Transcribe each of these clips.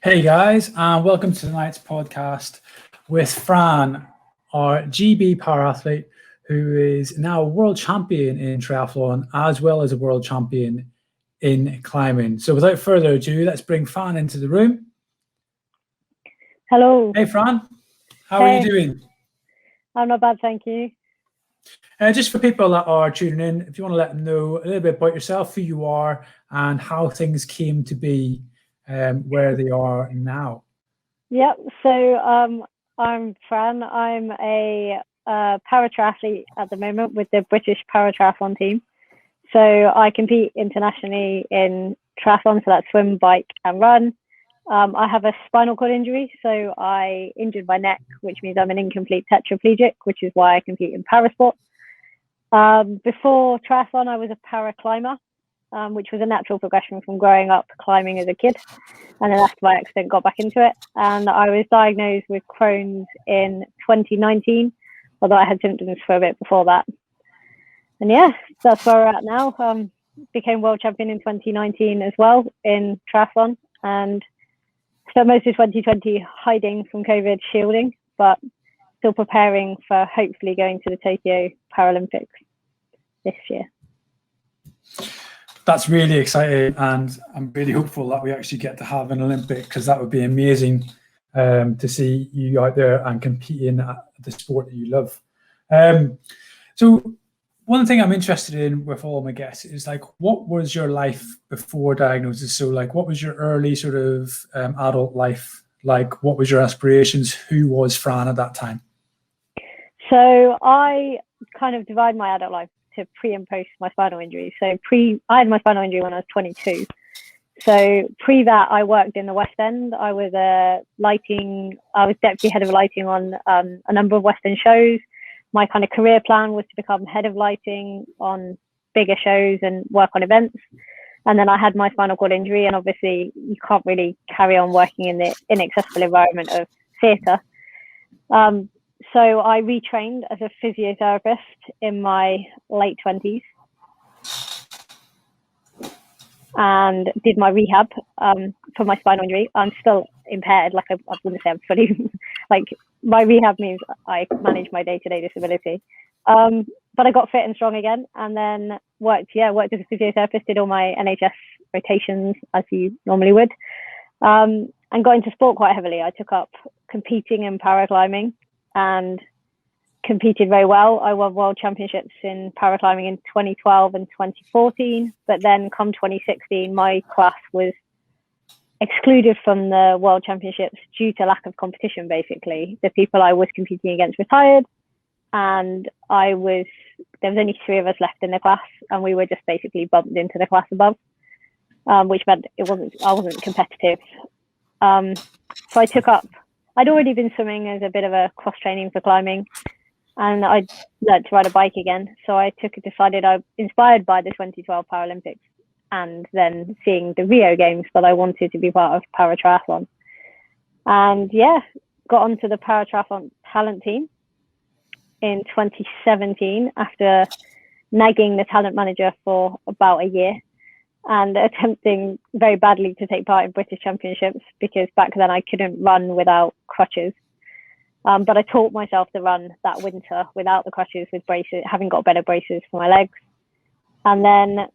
Hey guys, and welcome to tonight's podcast with Fran, our GB para-athlete who is now a world champion in triathlon as well as a world champion in climbing. So without further ado, let's bring Fran into the room. Hello. Hey Fran, how are you doing? I'm not bad, thank you. Just for people that are tuning in, if you want to let them know a little bit about yourself, who you are, and how things came to be where they are now. Yep. So I'm Fran. I'm a para-triathlete at the moment with the British para-triathlon team. So I compete internationally in triathlon, so that's swim, bike, and run. I have a spinal cord injury, so I injured my neck, which means I'm an incomplete tetraplegic, which is why I compete in parasport. Before triathlon, I was a para climber, which was a natural progression from growing up climbing as a kid. And then after my accident, got back into it. And I was diagnosed with Crohn's in 2019, although I had symptoms for a bit before that. And yeah, that's where we're at now. Became world champion in 2019 as well in triathlon, and spent most of 2020 hiding from COVID, shielding, but still preparing for hopefully going to the Tokyo Paralympics this year. That's really exciting, and I'm really hopeful that we actually get to have an Olympic, because that would be amazing to see you out there and competing at the sport that you love. So one thing I'm interested in with all my guests is, like, what was your life before diagnosis? So like, what was your early sort of adult life like? What was your aspirations? Who was Fran at that time? So I kind of divide my adult life to pre and post my spinal injury. So I had my spinal injury when I was 22. So pre that, I worked in the West End. I was deputy head of lighting on a number of West End shows. My kind of career plan was to become head of lighting on bigger shows and work on events. And then I had my spinal cord injury, and obviously you can't really carry on working in the inaccessible environment of theatre. So I retrained as a physiotherapist in my late 20s and did my rehab for my spinal injury. I'm still impaired, like I wouldn't say I'm fully, like my rehab means I manage my day-to-day disability. But I got fit and strong again, and then worked as a physiotherapist, did all my NHS rotations as you normally would, and got into sport quite heavily. I took up competing in paraclimbing and competed very well. I won world championships in paraclimbing in 2012 and 2014, but then come 2016, my class was excluded from the world championships due to lack of competition. Basically, the people I was competing against retired, and there was only 3 of us left in the class, and we were just basically bumped into the class above, which meant I wasn't competitive. So I took up, I'd already been swimming as a bit of a cross training for climbing, and I learned to ride a bike again. So I decided, I inspired by the 2012 Paralympics and then seeing the Rio Games, that I wanted to be part of para-triathlon. And yeah, got onto the para-triathlon talent team in 2017 after nagging the talent manager for about a year and attempting very badly to take part in British championships, because back then I couldn't run without crutches. But I taught myself to run that winter without the crutches, with braces, having got better braces for my legs. And then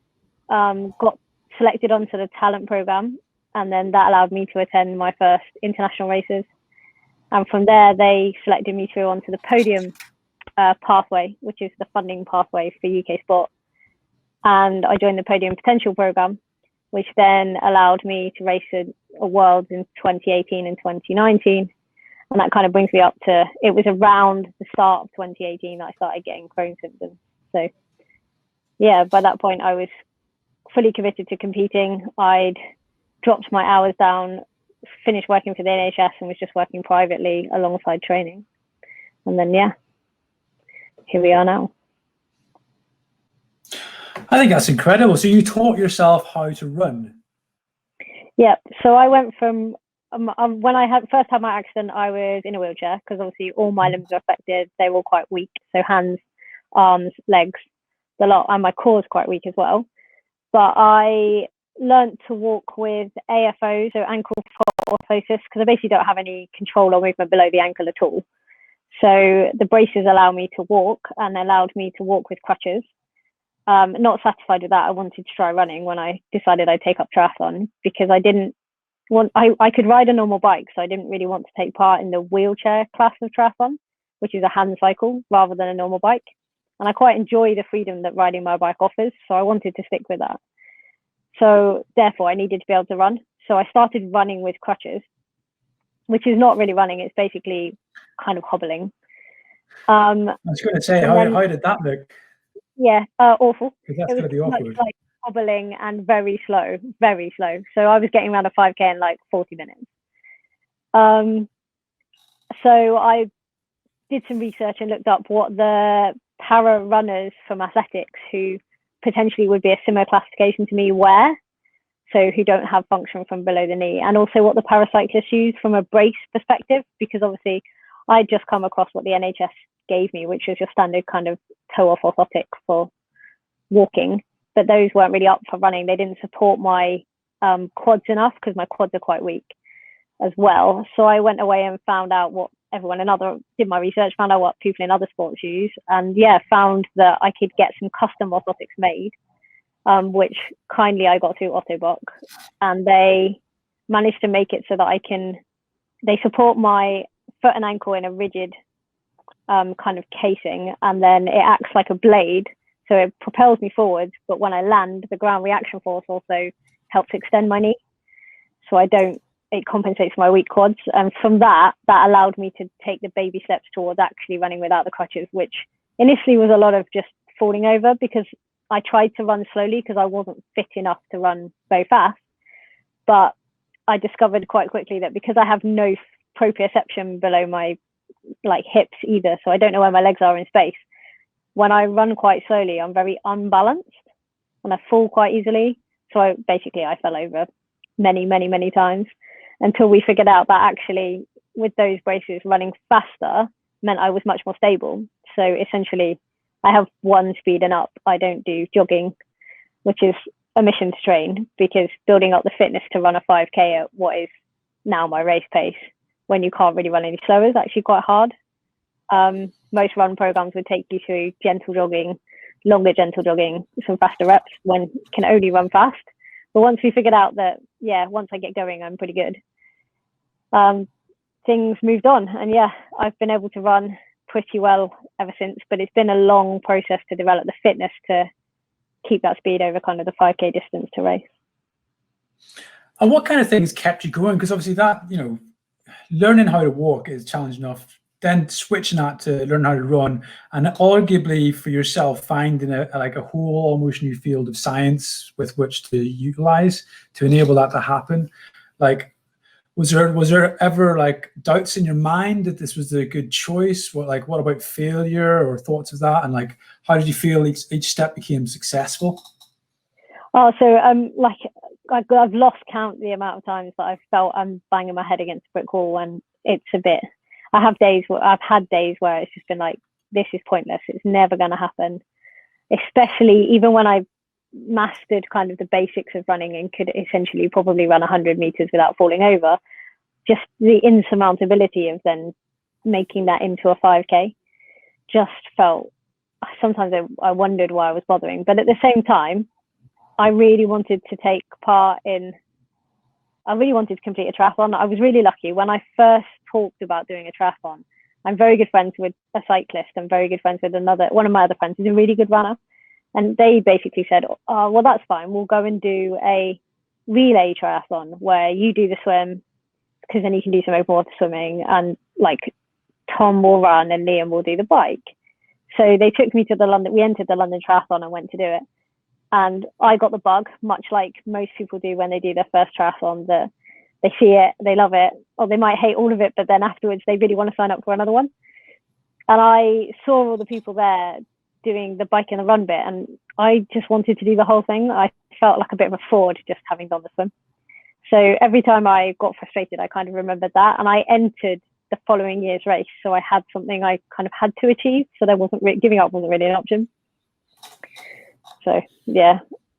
got selected onto the talent program, and then that allowed me to attend my first international races. And from there, they selected me through onto the podium pathway, which is the funding pathway for UK sport. And I joined the Podium Potential program, which then allowed me to race a Worlds in 2018 and 2019. And that kind of brings me up to, it was around the start of 2018 that I started getting Crohn symptoms. So yeah, by that point I was fully committed to competing. I'd dropped my hours down, finished working for the NHS, and was just working privately alongside training. And then yeah, here we are now. I think that's incredible. So you taught yourself how to run? Yeah, so I went from, when I first had my accident, I was in a wheelchair, because obviously all my limbs are affected. They were all quite weak. So hands, arms, legs, the lot, and my core is quite weak as well. But I learned to walk with AFO, so ankle foot orthosis, because I basically don't have any control or movement below the ankle at all. So the braces allow me to walk and allowed me to walk with crutches. Not satisfied with that, I wanted to try running when I decided I'd take up triathlon, because I didn't want, I could ride a normal bike, so I didn't really want to take part in the wheelchair class of triathlon, which is a hand cycle rather than a normal bike. And I quite enjoy the freedom that riding my bike offers, so I wanted to stick with that. So therefore, I needed to be able to run. So I started running with crutches, which is not really running, it's basically kind of hobbling. I was going to say, how did that look? Yeah, awful. Because that's It going to be was awkward. like hobbling and very slow, very slow. So I was getting around a 5K in like 40 minutes. So I did some research and looked up what the para runners from athletics who potentially would be a similar classification to me wear, so who don't have function from below the knee, and also what the paracyclists use from a brace perspective, because obviously I'd just come across what the NHS gave me, which was your standard kind of toe-off orthotic for walking, but those weren't really up for running. They didn't support my quads enough, because my quads are quite weak as well. So I went away and found out what did my research, found out what people in other sports use, and yeah, found that I could get some custom orthotics made, which kindly I got through Ottobock, and they managed to make it so that they support my foot and ankle in a rigid kind of casing, and then it acts like a blade, so it propels me forwards, but when I land, the ground reaction force also helps extend my knee, so it compensates for my weak quads. And from that allowed me to take the baby steps towards actually running without the crutches, which initially was a lot of just falling over, because I tried to run slowly because I wasn't fit enough to run very fast. But I discovered quite quickly that because I have no proprioception below my hips either, so I don't know where my legs are in space, when I run quite slowly, I'm very unbalanced and I fall quite easily. So I fell over many times, until we figured out that actually with those braces, running faster meant I was much more stable. So essentially I have one speed and up. I don't do jogging, which is a mission to train, because building up the fitness to run a 5K at what is now my race pace, when you can't really run any slower, is actually quite hard. Most run programs would take you through gentle jogging, longer gentle jogging, some faster reps when you can only run fast. But once we figured out that, once I get going, I'm pretty good, things moved on. And I've been able to run pretty well ever since, but it's been a long process to develop the fitness to keep that speed over kind of the 5K distance to race. And what kind of things kept you going? Because obviously that, learning how to walk is challenging enough, then switching that to learn how to run, and arguably for yourself finding a whole almost new field of science with which to utilize to enable that to happen. Was there ever doubts in your mind that this was a good choice? What about failure or thoughts of that? And how did you feel each step became successful? Oh, so I've lost count the amount of times that I've felt I'm banging my head against a brick wall, and it's a bit. I've had days where it's just been like, this is pointless. It's never going to happen. Especially even when I mastered kind of the basics of running and could essentially probably run 100 meters without falling over. Just the insurmountability of then making that into a 5K just felt. Sometimes I wondered why I was bothering, but at the same time, I really wanted to take part in. I really wanted to complete a triathlon. I was really lucky when I first talked about doing a triathlon. I'm very good friends with a cyclist. I'm very good friends with one of my other friends who's a really good runner. And they basically said, oh, well, that's fine. We'll go and do a relay triathlon where you do the swim, because then you can do some open water swimming, and Tom will run and Liam will do the bike. So they took me to we entered the London Triathlon and went to do it. And I got the bug, much like most people do when they do their first triathlon, that they see it, they love it, or they might hate all of it, but then afterwards they really want to sign up for another one. And I saw all the people there doing the bike and the run bit, and I just wanted to do the whole thing. I felt like a bit of a fraud just having done the swim. So every time I got frustrated, I kind of remembered that, and I entered the following year's race. So I had something I kind of had to achieve. So there wasn't giving up wasn't really an option. So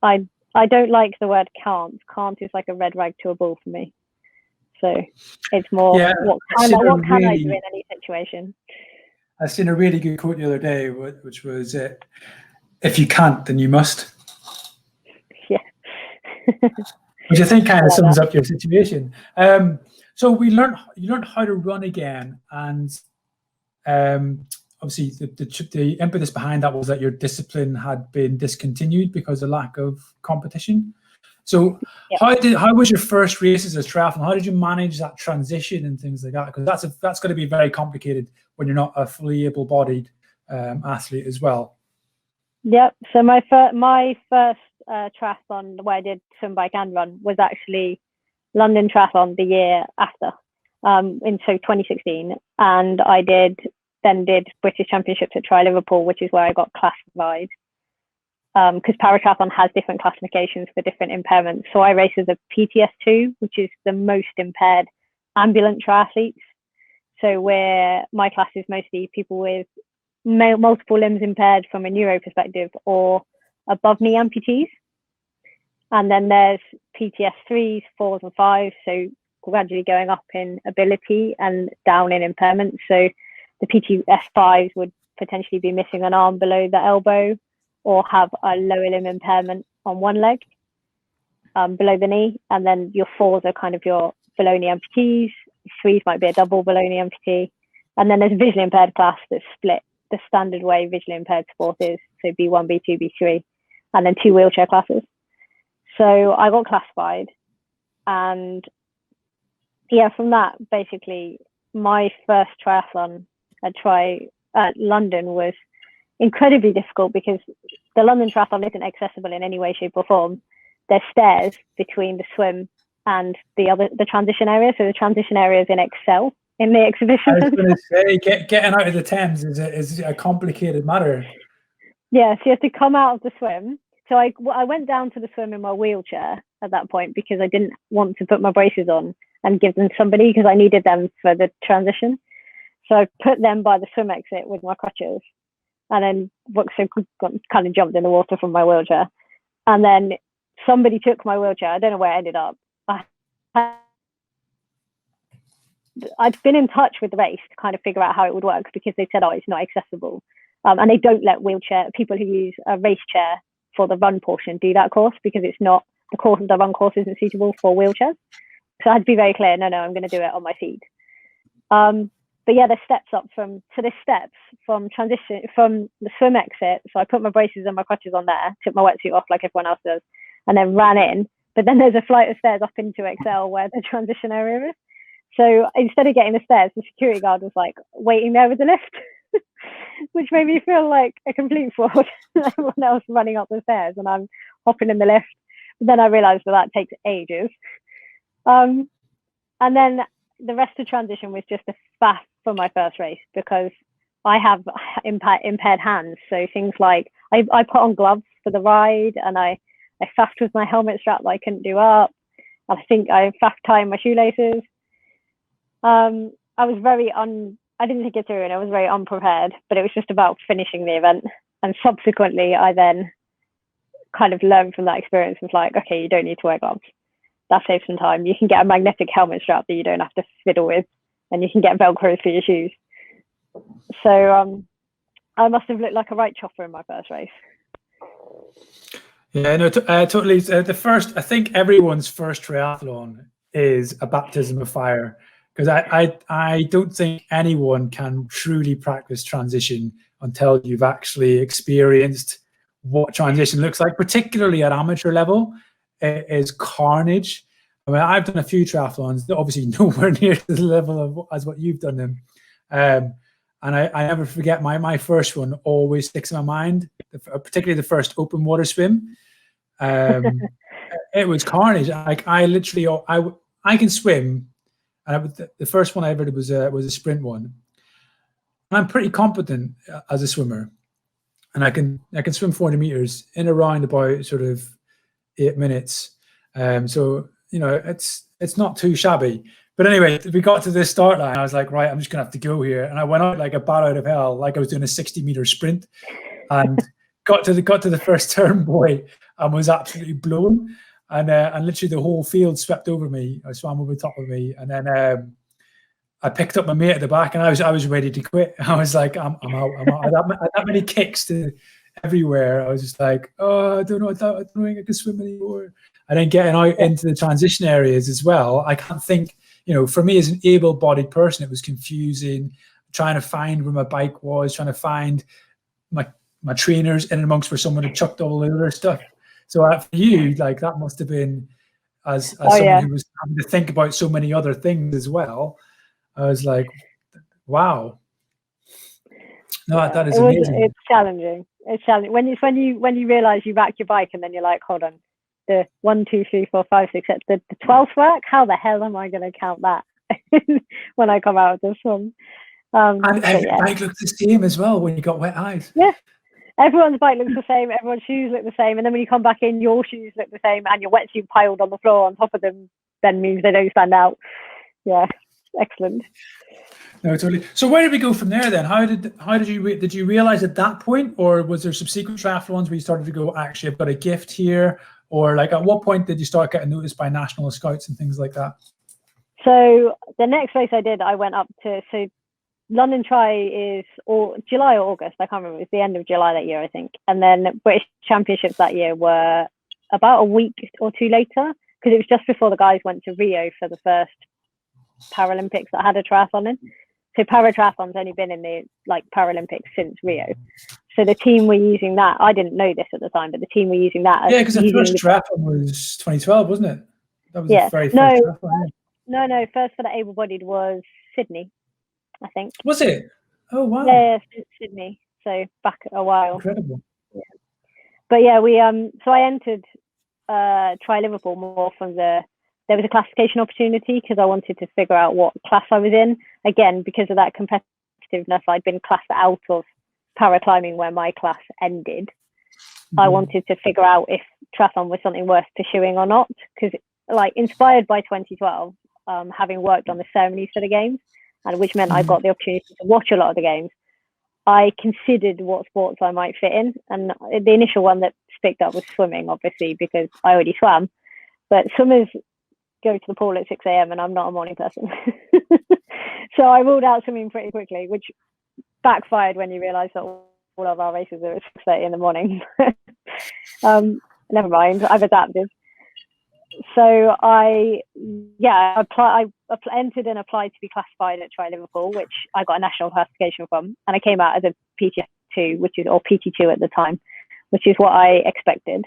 I I don't like the word can't. Can't is like a red rag to a bull for me. So it's more what can I do in any situation? I seen a really good quote the other day, which was, "If you can't, then you must." Yeah. Which I think kind of sums up your situation. So you learned how to run again, and obviously the impetus behind that was that your discipline had been discontinued because of lack of competition. So how was your first race as a triathlon? How did you manage that transition and things like that? Because that's going to be very complicated when you're not a fully able-bodied athlete as well. Yep. So my first triathlon where I did swim, bike, and run was actually London Triathlon the year after, in 2016, and I did British Championships at Tri Liverpool, which is where I got classified. Because paratriathlon has different classifications for different impairments. So I race as a PTS2, which is the most impaired ambulant triathletes. So where my class is mostly people with multiple limbs impaired from a neuro perspective or above knee amputees. And then there's PTS3s, 4s and 5s, so gradually going up in ability and down in impairment. So the PTS5s would potentially be missing an arm below the elbow or have a lower limb impairment on one leg below the knee. And then your 4s are kind of your below knee amputees. 3s might be a double below knee amputee. And then there's a visually impaired class that's split the standard way visually impaired sport is, so B1, B2, B3, and then 2 wheelchair classes. So I got classified, and from that, basically my first triathlon at London was incredibly difficult because the London Triathlon isn't accessible in any way, shape or form. There's stairs between the swim and the transition area. So the transition area is in Excel in the exhibition. I was going to say, getting out of the Thames is a complicated matter. Yeah, so you have to come out of the swim. So I went down to the swim in my wheelchair at that point because I didn't want to put my braces on and give them to somebody because I needed them for the transition. So I put them by the swim exit with my crutches, and then kind of jumped in the water from my wheelchair. And then somebody took my wheelchair. I don't know where it ended up. I'd been in touch with the race to kind of figure out how it would work because they said, it's not accessible. And they don't let people who use a race chair for the run portion do that course because it's not, the run course isn't suitable for wheelchairs. So I had to be very clear, no, I'm going to do it on my feet. But yeah, there's steps up from transition from the swim exit. So I put my braces and my crutches on there, took my wetsuit off like everyone else does, and then ran in. But then there's a flight of stairs up into Excel where the transition area is. So instead of getting the stairs, the security guard was like waiting there with the lift, which made me feel like a complete fraud. Everyone else running up the stairs and I'm hopping in the lift. But then I realized that takes ages. And then the rest of transition was just a faff for my first race because I have impaired hands. So things like I put on gloves for the ride and I faffed with my helmet strap that I couldn't do up. I think I faffed tying my shoelaces. I didn't think it through and I was very unprepared, but it was just about finishing the event. And subsequently, I then kind of learned from that experience. It's like, okay, you don't need to wear gloves. That saves some time. You can get a magnetic helmet strap that you don't have to fiddle with, and you can get Velcro for your shoes. So I must have looked like a right chopper in my first race. Yeah, no, totally. I think everyone's first triathlon is a baptism of fire. Because I don't think anyone can truly practice transition until you've actually experienced what transition looks like, particularly at amateur level. It is carnage. I mean, I've done a few triathlons, obviously nowhere near the level as what you've done them. And I never forget my first one always sticks in my mind, particularly the first open water swim. It was carnage. Like I can swim. And the first one I ever did was a sprint one. And I'm pretty competent as a swimmer, and I can swim 400 meters in around about sort of 8 minutes. So it's not too shabby. But anyway, we got to this start line. I was like, right, I'm just gonna have to go here, and I went out like a bat out of hell, like I was doing a 60-meter sprint, and got to the first turn, boy. and was absolutely blown. And literally the whole field swept over me. I swam over the top of me, and then I picked up my mate at the back, and I was ready to quit. I was like, I'm out. I had that many kicks everywhere. I was just like, oh, I don't know if I can swim anymore. And then getting out into the transition areas as well, I can't think. For me as an able-bodied person, it was confusing. Trying to find where my bike was, trying to find my trainers in amongst where someone had chucked all the other stuff. So for you, like that must have been as someone who was having to think about so many other things as well. I was like, wow. No, that is amazing. It's challenging. It's challenging when you realize you rack your bike and then you're like, hold on, the 1, 2, 3, 4, 5, 6, the 12th rack. How the hell am I going to count that when I come out of this one? And every bike looks the same as well when you got wet eyes. Yeah. Everyone's bike looks the same, everyone's shoes look the same, and then when you come back in, your shoes look the same, and your wetsuit piled on the floor on top of them then means they don't stand out. Yeah, excellent. No, totally. So where did we go from there then? How did you realize at that point, or was there subsequent triathlons where you started to go, actually, I've got a gift here, or like at what point did you start getting noticed by national scouts and things like that? So the next race I did, I went up to London Tri is July or August, I can't remember. It was the end of July that year, I think. And then British Championships that year were about a week or two later, because it was just before the guys went to Rio for the first Paralympics that had a triathlon in. So para-triathlon's only been in the Paralympics since Rio. So the team were using that. I didn't know this at the time, but the team were using that. Yeah, because the first triathlon was 2012, wasn't it? That was the very first triathlon. No, first for the able-bodied was Sydney, I think. Was it? Oh, wow. Yeah, Sydney. So back a while. Incredible. Yeah. But yeah, we so I entered Tri Liverpool more from there was a classification opportunity because I wanted to figure out what class I was in. Again, because of that competitiveness, I'd been classed out of paraclimbing where my class ended. Mm-hmm. I wanted to figure out if triathlon was something worth pursuing or not, because inspired by 2012, having worked on the ceremonies for the games, and which meant I got the opportunity to watch a lot of the games, I considered what sports I might fit in. And the initial one that picked up was swimming, obviously, because I already swam. But swimmers go to the pool at 6 a.m. and I'm not a morning person. So I ruled out swimming pretty quickly, which backfired when you realise that all of our races are at 6:30 in the morning. Never mind, I've adapted. So I entered and applied to be classified at Tri Liverpool, which I got a national classification from, and I came out as a PT2, or PT2 at the time, which is what I expected.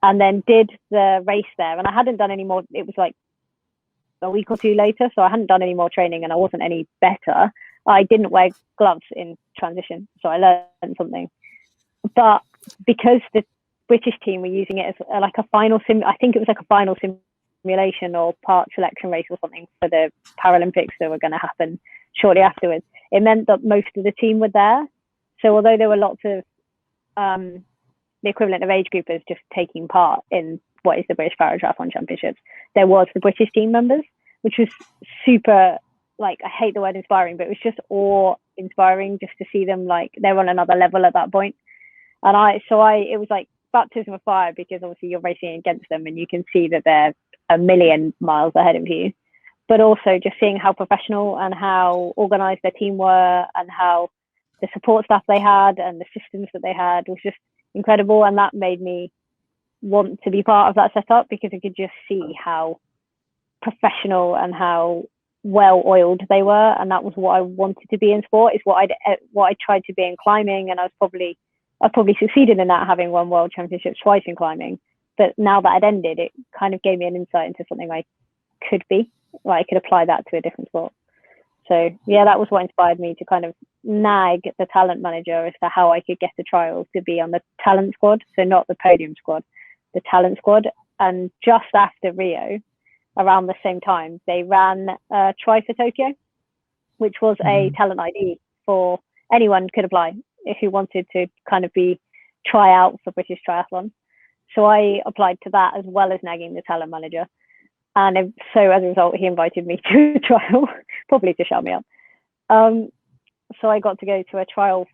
And then did the race there, and I hadn't done any more. It was like a week or two later, so I hadn't done any more training, and I wasn't any better. I didn't wear gloves in transition, so I learned something. But because the British team were using it as a final I think it was like a final simulation or part selection race or something for the Paralympics that were going to happen shortly afterwards. It meant that most of the team were there. So although there were lots of the equivalent of age groupers just taking part in what is the British Para-Triathlon Championships, there was the British team members, which was super, I hate the word inspiring, but it was just awe-inspiring just to see them, they're on another level at that point. And it was like baptism of fire, because obviously you're racing against them and you can see that they're a million miles ahead of you. But also just seeing how professional and how organised their team were, and how the support staff they had and the systems that they had was just incredible. And that made me want to be part of that setup, because I could just see how professional and how well oiled they were. And that was what I wanted to be in sport, is what I tried to be in climbing. And I probably succeeded in that, having won world championships twice in climbing. But now that it ended, it kind of gave me an insight into something I could be, I could apply that to a different sport. So yeah, that was what inspired me to kind of nag the talent manager as to how I could get the trials to be on the talent squad. So not the podium squad, the talent squad. And just after Rio, around the same time, they ran a Try for Tokyo, which was a talent ID for anyone could apply who wanted to kind of try out for British Triathlon. So I applied to that as well as nagging the talent manager. And so as a result, he invited me to a trial, probably to shut me up. So I got to go to a trial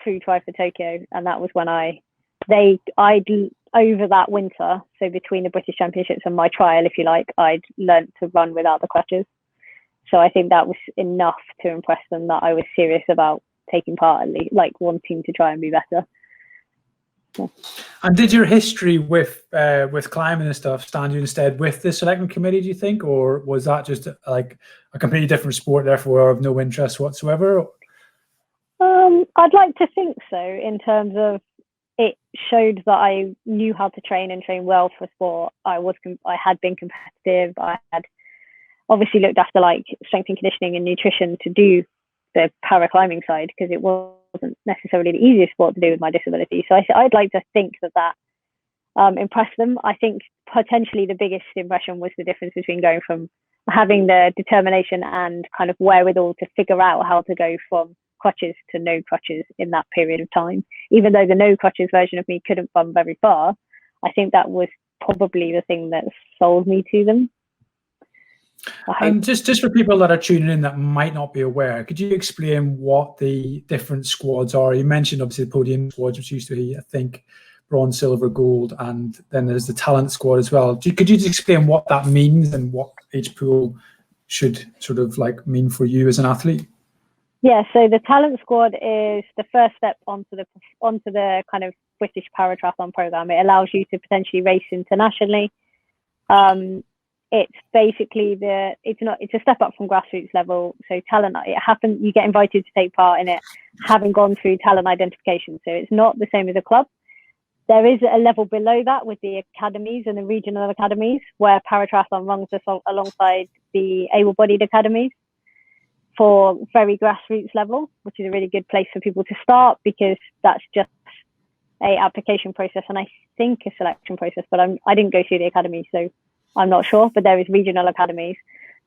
through Try for Tokyo. And that was when I over that winter, so between the British Championships and my trial, if you like, I'd learnt to run without the crutches. So I think that was enough to impress them that I was serious about taking part, at least, like wanting to try and be better. Yeah. And did your history with climbing and stuff stand you instead with the selection committee, do you think, or was that just like a completely different sport, therefore of no interest whatsoever? I'd like to think so, in terms of it showed that I knew how to train and train well for sport. I had been competitive. I had obviously looked after like strength and conditioning and nutrition to do the para climbing side, because it wasn't necessarily the easiest sport to do with my disability. So I'd like to think that impressed them. I think potentially the biggest impression was the difference between going from having the determination and kind of wherewithal to figure out how to go from crutches to no crutches in that period of time. Even though the no crutches version of me couldn't run very far, I think that was probably the thing that sold me to them. And just for people that are tuning in that might not be aware, could you explain what the different squads are? You mentioned obviously the podium squads, which used to be, I think, bronze, silver, gold, and then there's the talent squad as well. Could you just explain what that means and what each pool should sort of like mean for you as an athlete? Yeah, so the talent squad is the first step onto the kind of British Paratriathlon program. It allows you to potentially race internationally. It's basically it's a step up from grassroots level. So talent, you get invited to take part in it, having gone through talent identification. So it's not the same as a club. There is a level below that with the academies and the regional academies, where paratriathlon runs alongside the able-bodied academies for very grassroots level, which is a really good place for people to start, because that's just a application process and I think a selection process, but I didn't go through the academy, so I'm not sure, but there is regional academies.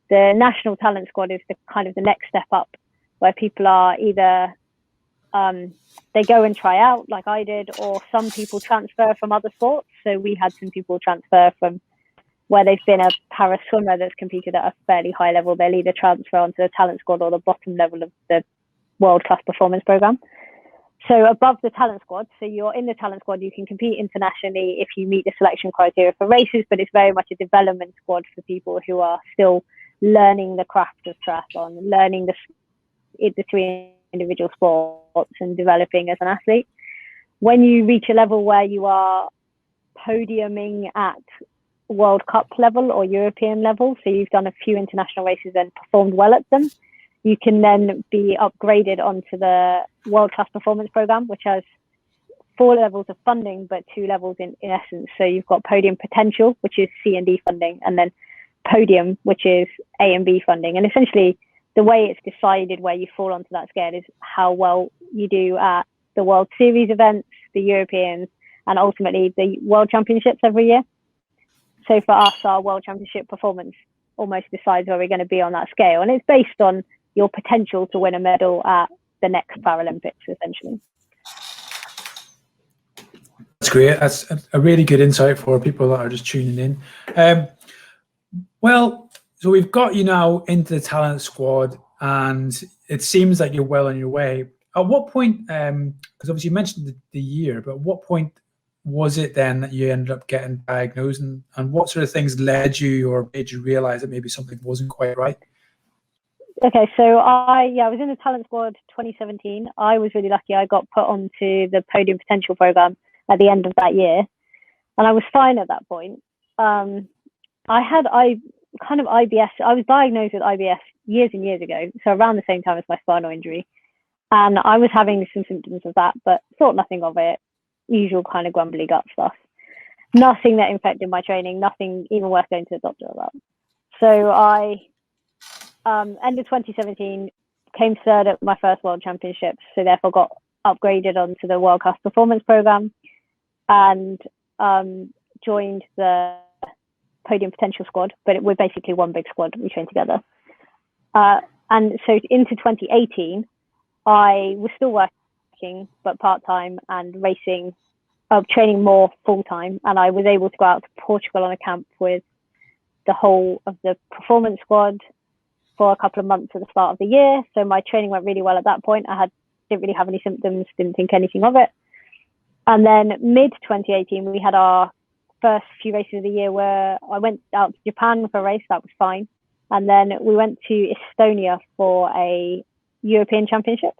The national talent squad is the kind of the next step up, where people are either they go and try out like I did, or some people transfer from other sports. So we had some people transfer from where they've been a para swimmer that's competed at a fairly high level. They'll either transfer onto the talent squad or the bottom level of the world class performance program. So above the talent squad, so you're in the talent squad, you can compete internationally if you meet the selection criteria for races, but it's very much a development squad for people who are still learning the craft of triathlon, learning the between individual sports and developing as an athlete. When you reach a level where you are podiuming at World Cup level or European level, so you've done a few international races and performed well at them, you can then be upgraded onto the World Class Performance Program, which has 4 levels of funding, but 2 levels in essence. So you've got podium potential, which is C and D funding, and then podium, which is A and B funding. And essentially, the way it's decided where you fall onto that scale is how well you do at the World Series events, the Europeans, and ultimately the World Championships every year. So for us, our World Championship performance almost decides where we're going to be on that scale. And it's based on your potential to win a medal at the next Paralympics, essentially. That's great. That's a really good insight for people that are just tuning in. Well, so we've got you now into the talent squad, and it seems like you're well on your way. At what point, because obviously you mentioned the year, but at what point was it then that you ended up getting diagnosed, and what sort of things led you or made you realize that maybe something wasn't quite right? Okay, so I was in the talent squad 2017. I was really lucky. I got put onto the podium potential program at the end of that year, and I was fine at that point. I had kind of IBS. I was diagnosed with IBS years and years ago, so around the same time as my spinal injury, and I was having some symptoms of that, but thought nothing of it. Usual kind of grumbly gut stuff. Nothing that infected my training. Nothing even worth going to the doctor about. So I end of 2017 came third at my first World Championships, so therefore got upgraded onto the World Class Performance Program and joined the podium potential squad, but we're basically one big squad. We train together. And so into 2018, I was still working, but part-time, and racing, training more full-time. And I was able to go out to Portugal on a camp with the whole of the performance squad for a couple of months at the start of the year. So my training went really well at that point. Didn't really have any symptoms, didn't think anything of it. And then mid 2018, we had our first few races of the year where I went out to Japan for a race. That was fine. And then we went to Estonia for a European Championship.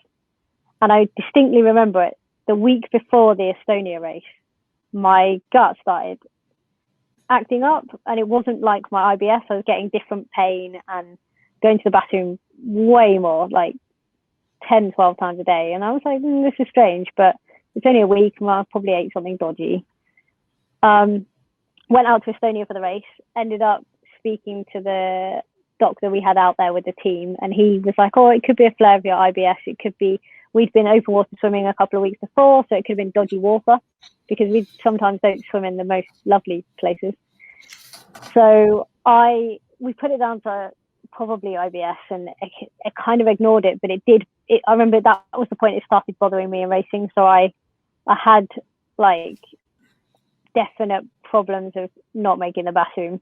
And I distinctly remember it. The week before the Estonia race, my gut started acting up, and it wasn't like my IBS. I was getting different pain and going to the bathroom way more, like 10, 12 times a day. And I was like, this is strange, but it's only a week and I probably ate something dodgy. Went out to Estonia for the race, ended up speaking to the doctor we had out there with the team, and he was like, oh, it could be a flare of your IBS. It could be, we'd been open water swimming a couple of weeks before, so it could have been dodgy water, because we sometimes don't swim in the most lovely places. So we put it down to probably IBS, and it kind of ignored it, but it did. I remember that was the point it started bothering me in racing. So I had like definite problems of not making the bathroom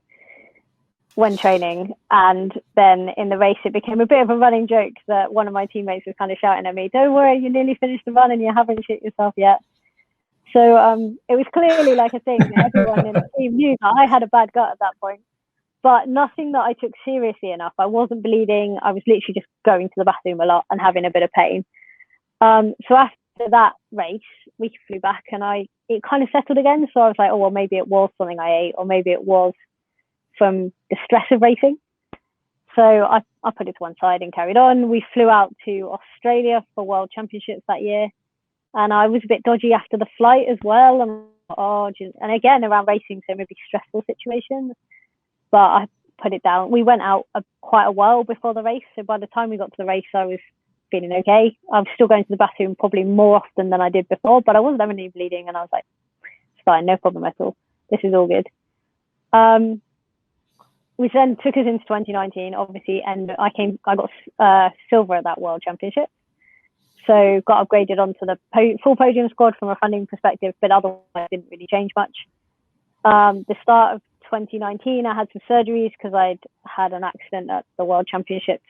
when training. And then in the race, it became a bit of a running joke that one of my teammates was kind of shouting at me, don't worry, you nearly finished the run and you haven't shit yourself yet. So it was clearly like a thing that everyone in the team knew that I had a bad gut at that point, but nothing that I took seriously enough. I wasn't bleeding. I was literally just going to the bathroom a lot and having a bit of pain. So after that race, we flew back and it kind of settled again. So I was like, oh, well, maybe it was something I ate, or maybe it was from the stress of racing. So I put it to one side and carried on. We flew out to Australia for World Championships that year. And I was a bit dodgy after the flight as well. And again, around racing, so maybe stressful situations. But I put it down. We went out quite a while before the race. So by the time we got to the race, I was feeling okay. I was still going to the bathroom probably more often than I did before, but I wasn't having any bleeding. And I was like, it's fine, no problem at all. This is all good. Which then took us into 2019, obviously. And I got silver at that World Championship. So got upgraded onto the full podium squad from a funding perspective, but otherwise didn't really change much. The start of 2019, I had some surgeries because I'd had an accident at the World Championships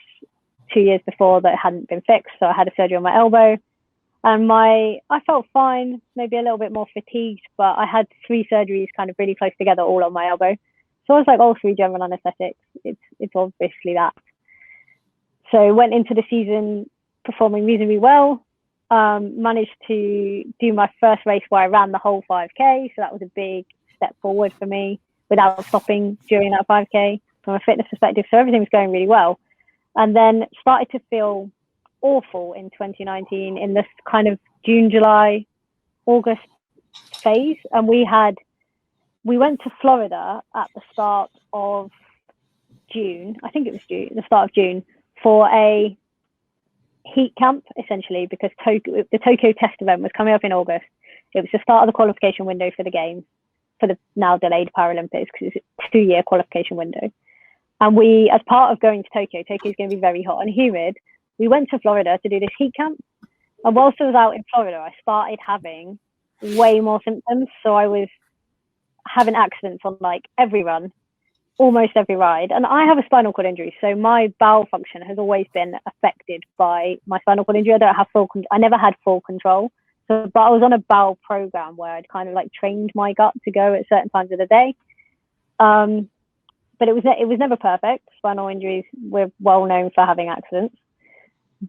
2 years before that hadn't been fixed. So I had a surgery on my elbow, and I felt fine, maybe a little bit more fatigued, but I had 3 surgeries kind of really close together, all on my elbow. So I was like, all 3 general anesthetics. It's obviously that. So went into the season performing reasonably well. Managed to do my first race where I ran the whole 5K. So that was a big step forward for me without stopping during that 5K from a fitness perspective. So everything was going really well. And then started to feel awful in 2019 in this kind of June, July, August phase. And we went to Florida at the start of June. I think it was the start of June, for a heat camp, essentially, because the Tokyo test event was coming up in August. It was the start of the qualification window for the games, for the now delayed Paralympics, because it's a 2-year qualification window. And we, as part of going to Tokyo is going to be very hot and humid, we went to Florida to do this heat camp. And whilst I was out in Florida, I started having way more symptoms. So I was having accidents on like every run, almost every ride. And I have a spinal cord injury, so my bowel function has always been affected by my spinal cord injury. I never had full control. So, but I was on a bowel program where I'd kind of like trained my gut to go at certain times of the day. But it was never perfect. Spinal injuries, we're well known for having accidents.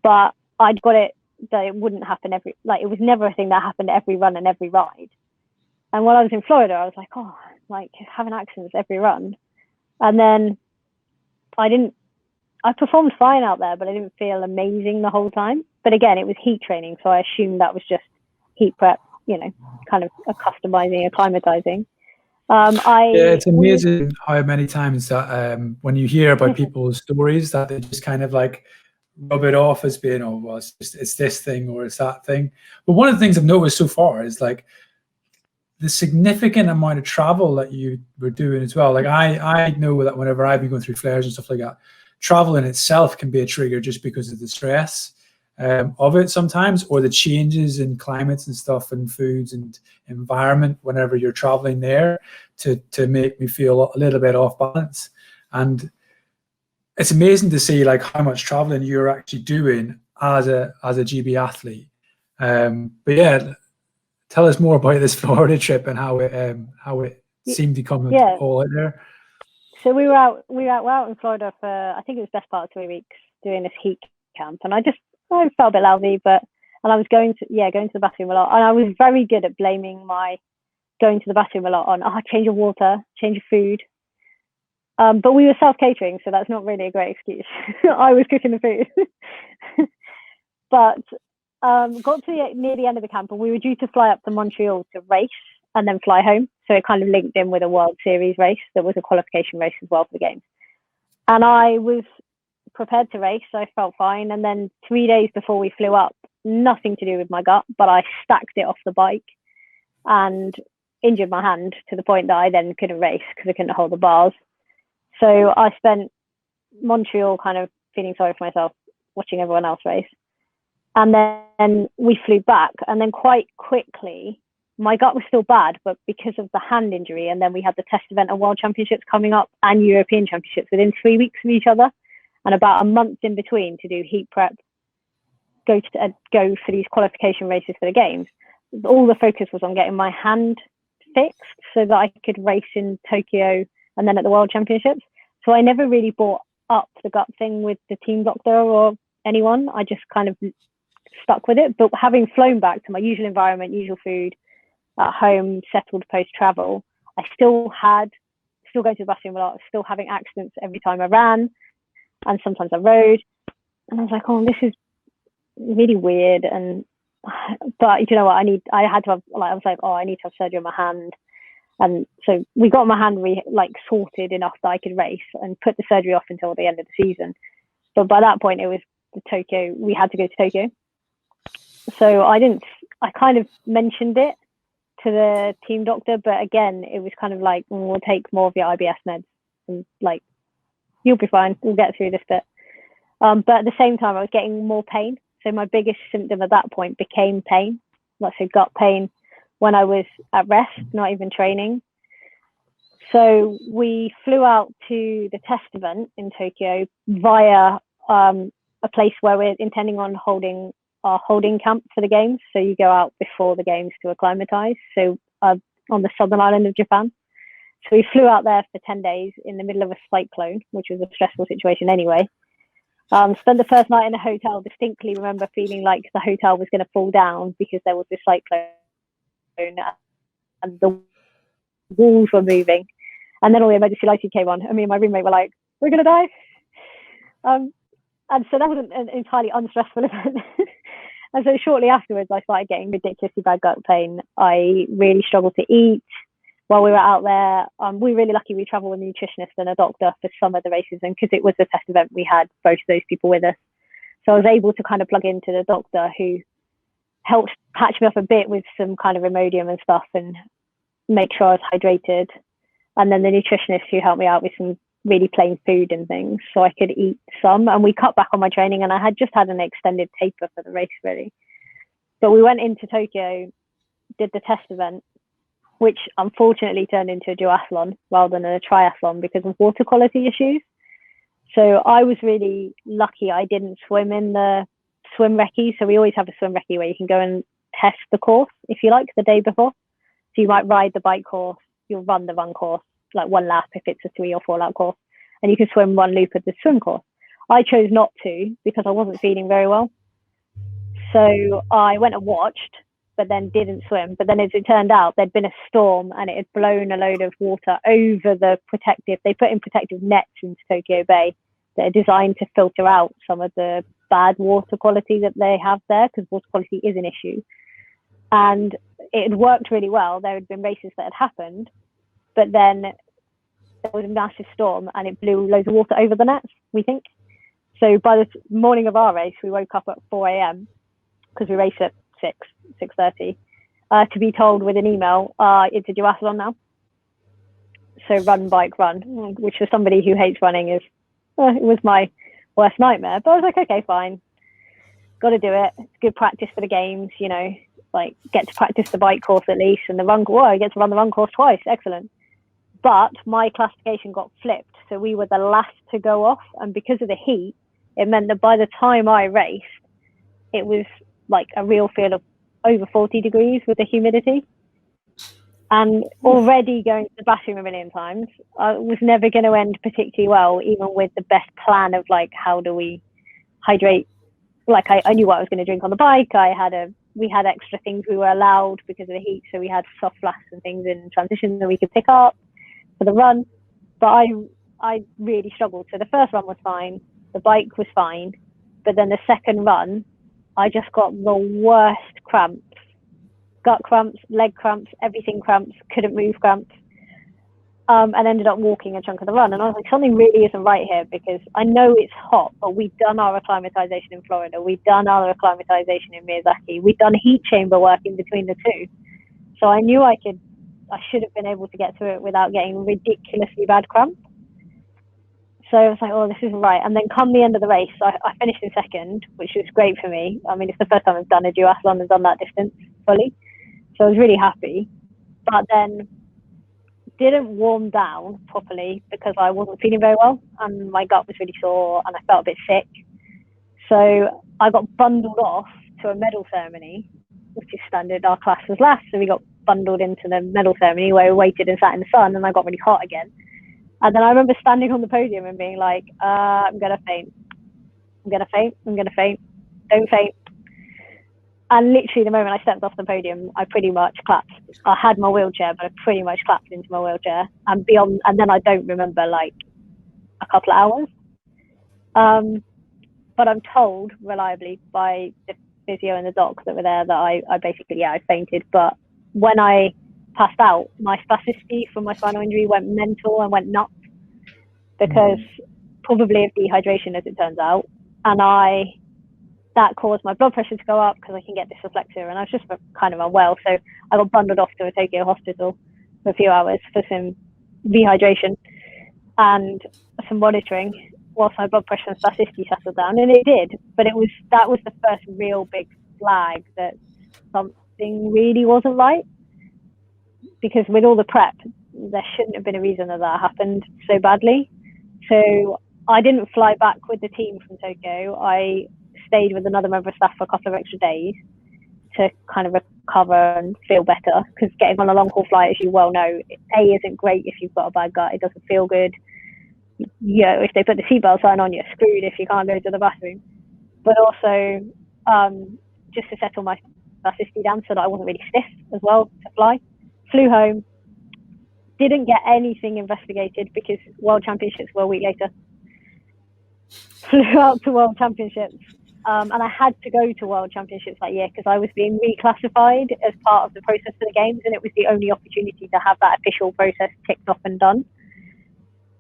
But I'd got it that it wouldn't happen it was never a thing that happened every run and every ride. And while I was in Florida, I was like, oh, like having accidents every run. And then I performed fine out there, but I didn't feel amazing the whole time. But again, it was heat training. So I assumed that was just heat prep, kind of acclimatizing. It's amazing how many times that when you hear about people's stories that they just kind of like rub it off as being, oh, well, it's this thing or it's that thing. But one of the things I've noticed so far is like the significant amount of travel that you were doing as well. Like I know that whenever I've been going through flares and stuff like that, travel in itself can be a trigger just because of the stress of it sometimes, or the changes in climates and stuff and foods and environment whenever you're traveling there to make me feel a little bit off balance. And it's amazing to see like how much traveling you're actually doing as a GB athlete. But yeah, tell us more about this Florida trip and how it seemed to come all out there. So we were out in Florida for, I think it was best part of 3 weeks doing this heat camp, and I felt a bit lousy, and I was going to the bathroom a lot, and I was very good at blaming my going to the bathroom a lot on change of water, change of food. But we were self-catering, so that's not really a great excuse. I was cooking the food. But got to near the end of the camp, and we were due to fly up to Montreal to race and then fly home. So it kind of linked in with a World Series race that was a qualification race as well for the games. And I was prepared to race, so I felt fine. And then 3 days before we flew up, nothing to do with my gut, but I stacked it off the bike and injured my hand to the point that I then couldn't race because I couldn't hold the bars. So I spent Montreal kind of feeling sorry for myself, watching everyone else race. And then we flew back, and then quite quickly, my gut was still bad, but because of the hand injury, and then we had the test event and World Championships coming up and European Championships within 3 weeks of each other, and about a month in between to do heat prep, go for these qualification races for the games. All the focus was on getting my hand fixed so that I could race in Tokyo and then at the World Championships. So I never really brought up the gut thing with the team doctor or anyone. I just kind of stuck with it. But having flown back to my usual environment, usual food, at home, settled post-travel, I still going to the bathroom a lot, still having accidents every time I ran, and sometimes I rode. And I was like, oh, this is really weird. But you know what, I need to have surgery on my hand. And so we got my hand sorted enough that I could race and put the surgery off until the end of the season. But by that point, it was we had to go to Tokyo. So I kind of mentioned it to the team doctor, but again, it was kind of like, we'll take more of your IBS meds and you'll be fine, we'll get through this bit. But at the same time, I was getting more pain. So my biggest symptom at that point became pain, gut pain, when I was at rest, not even training. So we flew out to the test event in Tokyo via a place where we're intending on holding our holding camp for the games. So you go out before the games to acclimatize. So on the southern island of Japan. So we flew out there for 10 days in the middle of a cyclone, which was a stressful situation anyway. Spent the first night in a hotel. Distinctly remember feeling like the hotel was going to fall down because there was this cyclone and the walls were moving. And then all the emergency lighting came on, and me and my roommate were like, we're going to die. And so that was an entirely unstressful event. And so shortly afterwards, I started getting ridiculously bad gut pain. I really struggled to eat while we were out there. We were really lucky. We traveled with a nutritionist and a doctor for some of the races. And because it was a test event, we had both those people with us. So I was able to kind of plug into the doctor, who helped patch me up a bit with some kind of Imodium and stuff and make sure I was hydrated. And then the nutritionist, who helped me out with some really plain food and things so I could eat some. And we cut back on my training, and I had just had an extended taper for the race, really. But we went into Tokyo, did the test event, which unfortunately turned into a duathlon rather than a triathlon because of water quality issues. So I was really lucky I didn't swim in the swim recce. So we always have a swim recce where you can go and test the course, if you like, the day before. So you might ride the bike course, you'll run the run course, like one lap if it's a 3 or 4 lap course, and you can swim one loop of the swim course. I chose not to because I wasn't feeling very well. So I went and watched, but then didn't swim. But then as it turned out, there'd been a storm and it had blown a load of water over the they put in protective nets into Tokyo Bay that are designed to filter out some of the bad water quality that they have there, because water quality is an issue. And it had worked really well. There had been races that had happened, but then there was a massive storm and it blew loads of water over the nets, we think. So by the morning of our race, we woke up at 4 a.m. because we race at 6:30, to be told with an email, it's a duathlon now. So run, bike, run, which for somebody who hates running it was my worst nightmare. But I was like, okay, fine. Got to do it. It's good practice for the games, get to practice the bike course at least, and the run. I get to run the run course twice. Excellent. But my classification got flipped. So we were the last to go off. And because of the heat, it meant that by the time I raced, it was like a real feel of over 40 degrees with the humidity. And already going to the bathroom a million times, I was never going to end particularly well, even with the best plan of like, how do we hydrate? Like I knew what I was going to drink on the bike. We had extra things we were allowed because of the heat. So we had soft flasks and things in transition that we could pick up for the run. But I really struggled. So the first run was fine. The bike was fine. But then the second run, I just got the worst cramps. Gut cramps, leg cramps, everything cramps, couldn't move cramps, and ended up walking a chunk of the run. And I was like, something really isn't right here, because I know it's hot, but we've done our acclimatization in Florida, we've done our acclimatization in Miyazaki, we've done heat chamber work in between the two. So I knew I should have been able to get through it without getting ridiculously bad cramp. So I was like, oh, this isn't right. And then come the end of the race, I finished in second, which was great for me. I mean, it's the first time I've done a duathlon and done that distance fully. So I was really happy, but then didn't warm down properly because I wasn't feeling very well and my gut was really sore and I felt a bit sick. So I got bundled off to a medal ceremony, which is standard. Our class was last, so we got bundled into the medal ceremony where we waited and sat in the sun, and I got really hot again. And then I remember standing on the podium and being like, I'm going to faint. I'm going to faint. I'm going to faint. Don't faint. And literally the moment I stepped off the podium, I pretty much clapped. I had my wheelchair, but I pretty much clapped into my wheelchair. And then I don't remember like a couple of hours. But I'm told reliably by the physio and the docs that were there that I basically, I fainted. But when I passed out, my spasticity from my spinal injury went mental and went nuts, because probably of dehydration, as it turns out. And that caused my blood pressure to go up because I can get dyslexia, and I was just kind of unwell. So I got bundled off to a Tokyo hospital for a few hours for some dehydration and some monitoring whilst my blood pressure and spasticity settled down. And it did, but that was the first real big flag that something really wasn't right, because with all the prep, there shouldn't have been a reason that happened so badly. So I didn't fly back with the team from Tokyo. I stayed with another member of staff for a couple of extra days to kind of recover and feel better, because getting on a long haul flight, as you well know, isn't great if you've got a bad gut. It doesn't feel good. You know, if they put the seatbelt sign on, you're screwed if you can't go to the bathroom. But also just to settle my spasticity down so that I wasn't really stiff as well to fly. Flew home, didn't get anything investigated because World Championships were a week later. Flew out to World Championships. And I had to go to World Championships that year because I was being reclassified as part of the process for the games, and it was the only opportunity to have that official process ticked off and done.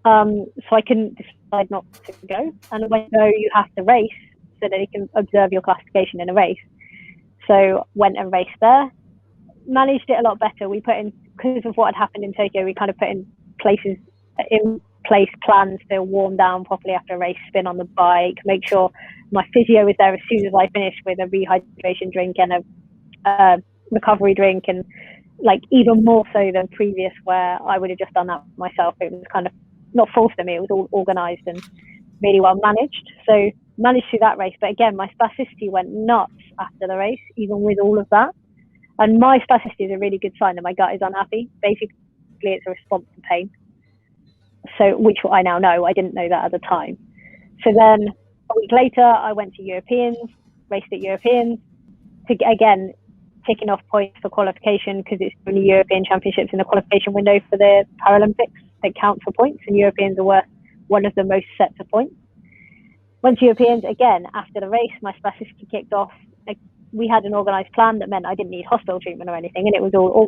So I couldn't decide not to go. And when you go, you have to race so that you can observe your classification in a race. So went and raced there. Managed it a lot better. We put in, because of what had happened in Tokyo, we kind of put in place plans to warm down properly after a race, spin on the bike, make sure my physio was there as soon as I finished with a rehydration drink and a recovery drink, and like even more so than previous where I would have just done that myself. It was kind of not forced on me, it was all organised and really well managed. So managed through that race, but again my spasticity went nuts after the race, even with all of that. And my spasticity is a really good sign that my gut is unhappy. Basically it's a response to pain. So, which I now know, I didn't know that at the time. So then a week later, I went to Europeans, raced at Europeans, again, ticking off points for qualification, because it's only European Championships in the qualification window for the Paralympics that count for points, and Europeans are worth one of the most sets of points. Went to Europeans, again, after the race, my spasticity kicked off. We had an organised plan that meant I didn't need hospital treatment or anything, and it was all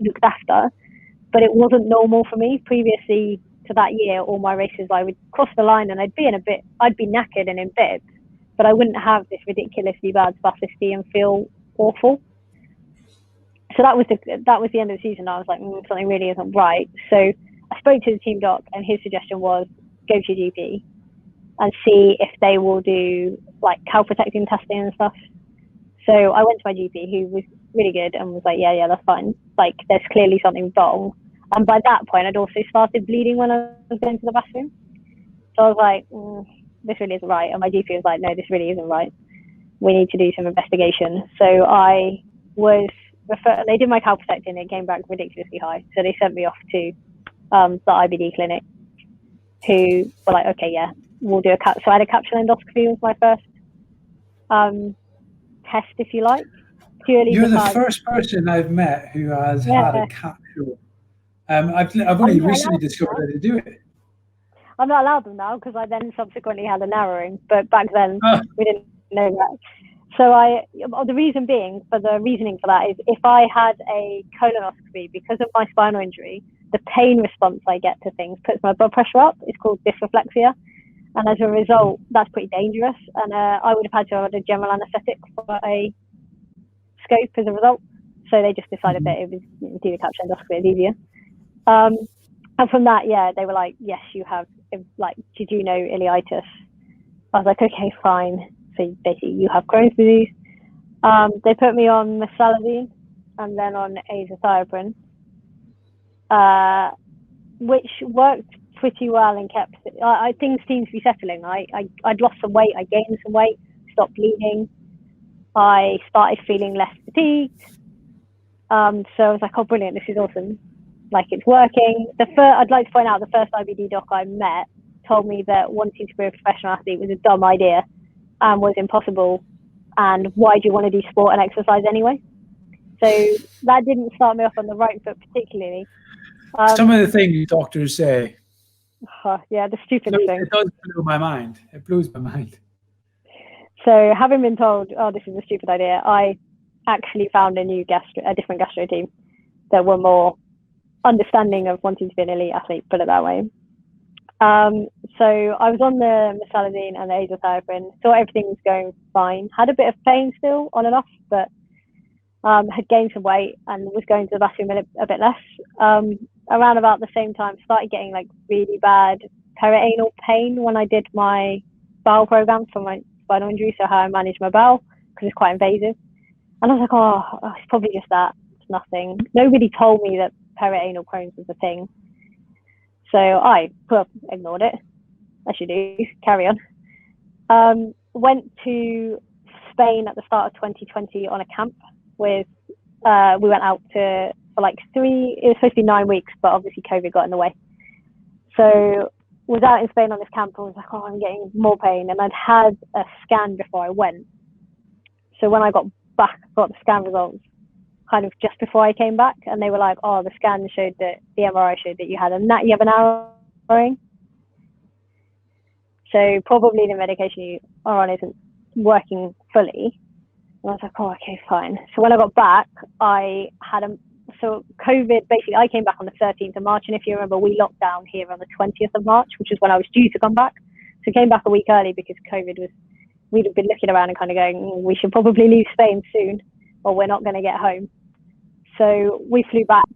looked after. But it wasn't normal for me. Previously to that year, all my races, I would cross the line and I'd be knackered and in bits, but I wouldn't have this ridiculously bad spasticity and feel awful. So that was the end of the season. I was like, something really isn't right. So I spoke to the team doc, and his suggestion was go to GP and see if they will do like calprotectin testing and stuff. So I went to my GP, who was really good, and was like, yeah, that's fine. Like, there's clearly something wrong. And by that point, I'd also started bleeding when I was going to the bathroom. So I was like, this really isn't right. And my GP was like, no, this really isn't right. We need to do some investigation. So I was they did my calprotectin, it came back ridiculously high. So they sent me off to the IBD clinic, who were like, okay, yeah, we'll do so I had a capsule endoscopy, was my first test, if you like. You're the first person I've met who has had a capsule. I've only recently discovered how to do it. I'm not allowed them now because I then subsequently had a narrowing, but back then we didn't know that. So the reasoning for that is if I had a colonoscopy, because of my spinal injury, the pain response I get to things puts my blood pressure up. It's called dysreflexia. And as a result, that's pretty dangerous. And I would have had to have a general anaesthetic for a scope as a result. So they just decided that it was do the capsule endoscopy, it's easier. And from that, they were like, yes, you have, like, did you know ileitis? I was like, okay, fine. So basically you have Crohn's disease. They put me on mesalazine and then on azathioprine, which worked pretty well and kept, things seemed to be settling. I'd lost some weight, I gained some weight, stopped bleeding. I started feeling less fatigued. So I was like, oh, brilliant, this is awesome. Like, it's working. I'd like to point out the first IBD doc I met told me that wanting to be a professional athlete was a dumb idea and was impossible. And why do you want to do sport and exercise anyway? So that didn't start me off on the right foot particularly. Some of the things doctors say. The stupidest thing. It does blow my mind. It blows my mind. So having been told, oh, this is a stupid idea, I actually found a different gastro team that were more understanding of wanting to be an elite athlete, put it that way. So I was on the mesalazine and the azathioprine, thought everything was going fine, had a bit of pain still on and off, but had gained some weight and was going to the bathroom a bit less. Around about the same time, started getting like really bad perianal pain when I did my bowel program for my spinal injury, so how I manage my bowel, because it's quite invasive. And I was like, oh, it's probably just that, it's nothing. Nobody told me that perianal Crohn's was a thing. So I ignored it, as you do, carry on. Went to Spain at the start of 2020 on a camp with, we went out for like it was supposed to be 9 weeks, but obviously COVID got in the way. So was out in Spain on this camp and was like, oh, I'm getting more pain. And I'd had a scan before I went. So when I got back, got the scan results kind of just before I came back, and they were like, oh, the scan showed that, the MRI showed that you have a narrowing. So probably the medication you are on isn't working fully. And I was like, oh, okay, fine. So when I got back, I had so COVID, basically, I came back on the 13th of March. And if you remember, we locked down here on the 20th of March, which is when I was due to come back. So I came back a week early because COVID we'd have been looking around and kind of going, we should probably leave Spain soon or we're not going to get home. So we flew back.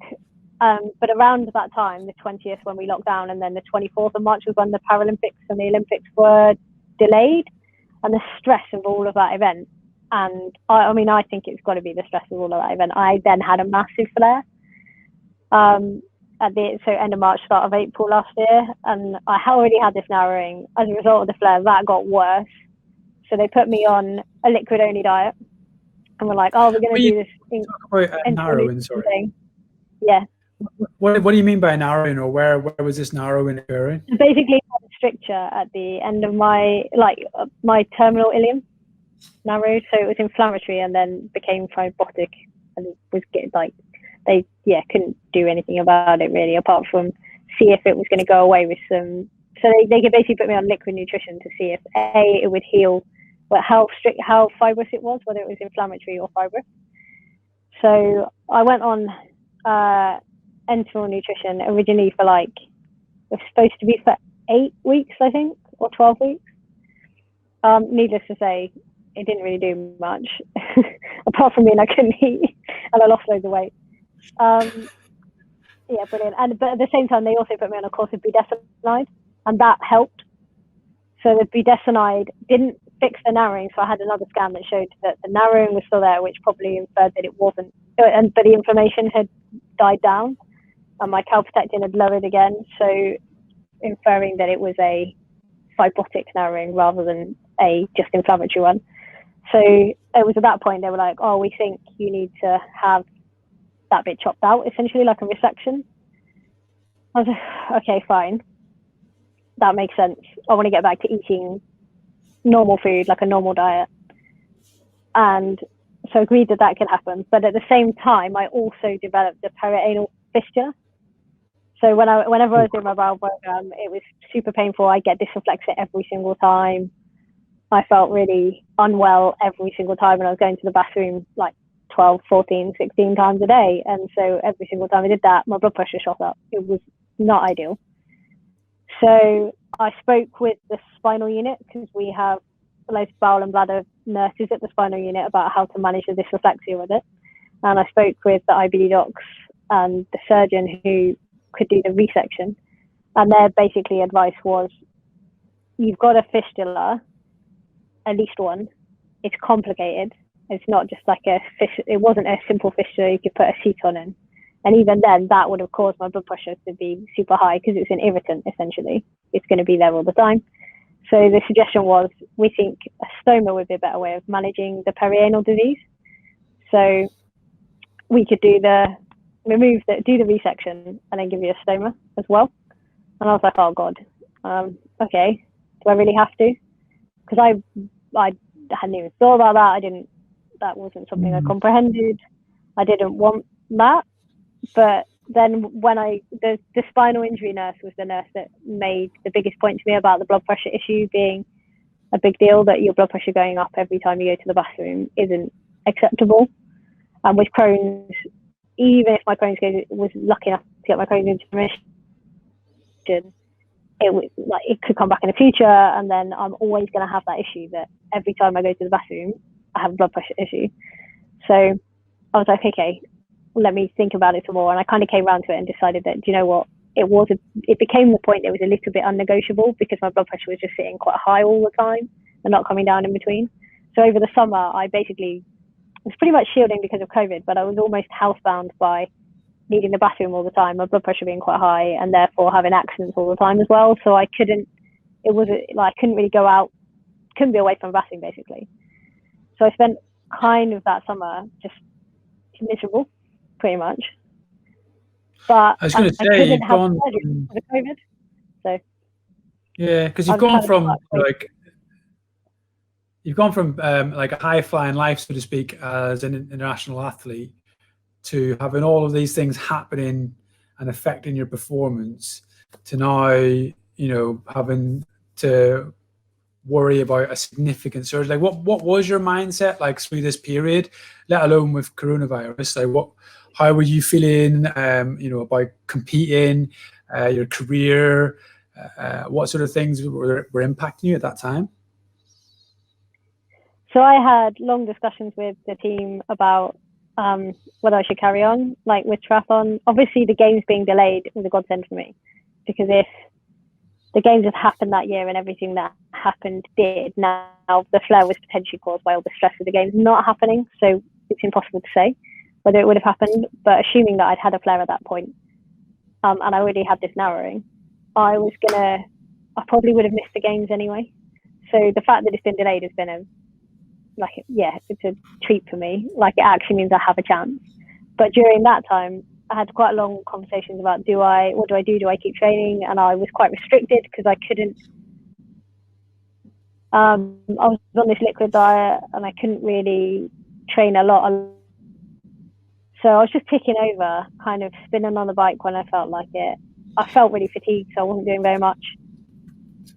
But around that time, the 20th when we locked down, and then the 24th of March was when the Paralympics and the Olympics were delayed, and the stress of all of that event. And I mean, I think it's got to be the stress of all of that event. I then had a massive flare at the end of March, start of April last year, and I already had this narrowing. As a result of the flare, that got worse. So they put me on a liquid-only diet, and we're like, oh, we're going to do this. Talk about a narrowing, sorry. Thing. Yeah. What do you mean by narrowing, or where was this narrowing occurring? Basically, I had a stricture at the end of my terminal ileum narrowed, so it was inflammatory and then became fibrotic, and it was they couldn't do anything about it really, apart from see if it was going to go away with some. So they could basically put me on liquid nutrition to see if it would heal, but how fibrous it was, whether it was inflammatory or fibrous. So I went on enteral nutrition originally for it was supposed to be for 8 weeks, I think, or 12 weeks. Needless to say, it didn't really do much, apart from I couldn't eat and I lost loads of weight. Yeah, brilliant. But at the same time, they also put me on a course of budesonide, and that helped. So the budesonide didn't fix the narrowing, so I had another scan that showed that the narrowing was still there, which probably inferred that it wasn't, but the inflammation had died down, and my calprotectin had lowered again, so inferring that it was a fibrotic narrowing rather than a just inflammatory one. So it was at that point they were like, oh, we think you need to have that bit chopped out, essentially like a resection. I was like, okay, fine. That makes sense. I want to get back to eating normal food, like a normal diet. And so agreed that that could happen. But at the same time, I also developed a perianal fistula. So whenever I was doing my bowel program, it was super painful. I get dysreflexia every single time. I felt really unwell every single time, and I was going to the bathroom like 12, 14, 16 times a day. And so every single time I did that, my blood pressure shot up. It was not ideal. So I spoke with the spinal unit, because we have loads of bowel and bladder nurses at the spinal unit, about how to manage the dysreflexia with it. And I spoke with the IBD docs and the surgeon who could do the resection. And their basically advice was, you've got a fistula, at least one. It's complicated. It's not just like it wasn't a simple fistula you could put a seat on in. And even then, that would have caused my blood pressure to be super high, because it's an irritant, essentially. It's going to be there all the time. So the suggestion was, we think a stoma would be a better way of managing the perianal disease. So we could do the resection and then give you a stoma as well. And I was like, oh God, okay, do I really have to? Because I hadn't even thought about that. That wasn't something I comprehended. I didn't want that. But then the spinal injury nurse was the nurse that made the biggest point to me about the blood pressure issue being a big deal, that your blood pressure going up every time you go to the bathroom isn't acceptable. And with Crohn's, even if my Crohn's was lucky enough to get my Crohn's into remission, it could come back in the future, and then I'm always going to have that issue that every time I go to the bathroom, I have a blood pressure issue. So I was like, okay, let me think about it some more. And I kind of came around to it and decided that, do you know what, it became the point that was a little bit unnegotiable, because my blood pressure was just sitting quite high all the time and not coming down in between. So over the summer, I basically was pretty much shielding because of COVID, but I was almost housebound by needing the bathroom all the time, my blood pressure being quite high, and therefore having accidents all the time as well. So I couldn't really go out, couldn't be away from the bathroom basically. So I spent kind of that summer just miserable, pretty much. But I was going to say, you've gone from COVID. So yeah, because you've gone from like a high flying life, so to speak, as an international athlete, to having all of these things happening and affecting your performance, to now, having to worry about a significant surge. Like, what was your mindset like through this period, let alone with coronavirus? Like, how were you feeling, about competing, your career? What sort of things were impacting you at that time? So I had long discussions with the team about whether I should carry on, like with triathlon. Obviously, the games being delayed was a godsend for me, because if the games had happened that year and everything that happened did, now the flare was potentially caused by all the stress of the games not happening. So it's impossible to say whether it would have happened. But assuming that I'd had a flare at that point, and I already had this narrowing, I probably would have missed the games anyway. So the fact that it's been delayed has been it's a treat for me. Like, it actually means I have a chance. But during that time, I had quite long conversations about what do I do? Do I keep training? And I was quite restricted because I couldn't. I was on this liquid diet and I couldn't really train a lot. So I was just ticking over, kind of spinning on the bike when I felt like it. I felt really fatigued, so I wasn't doing very much.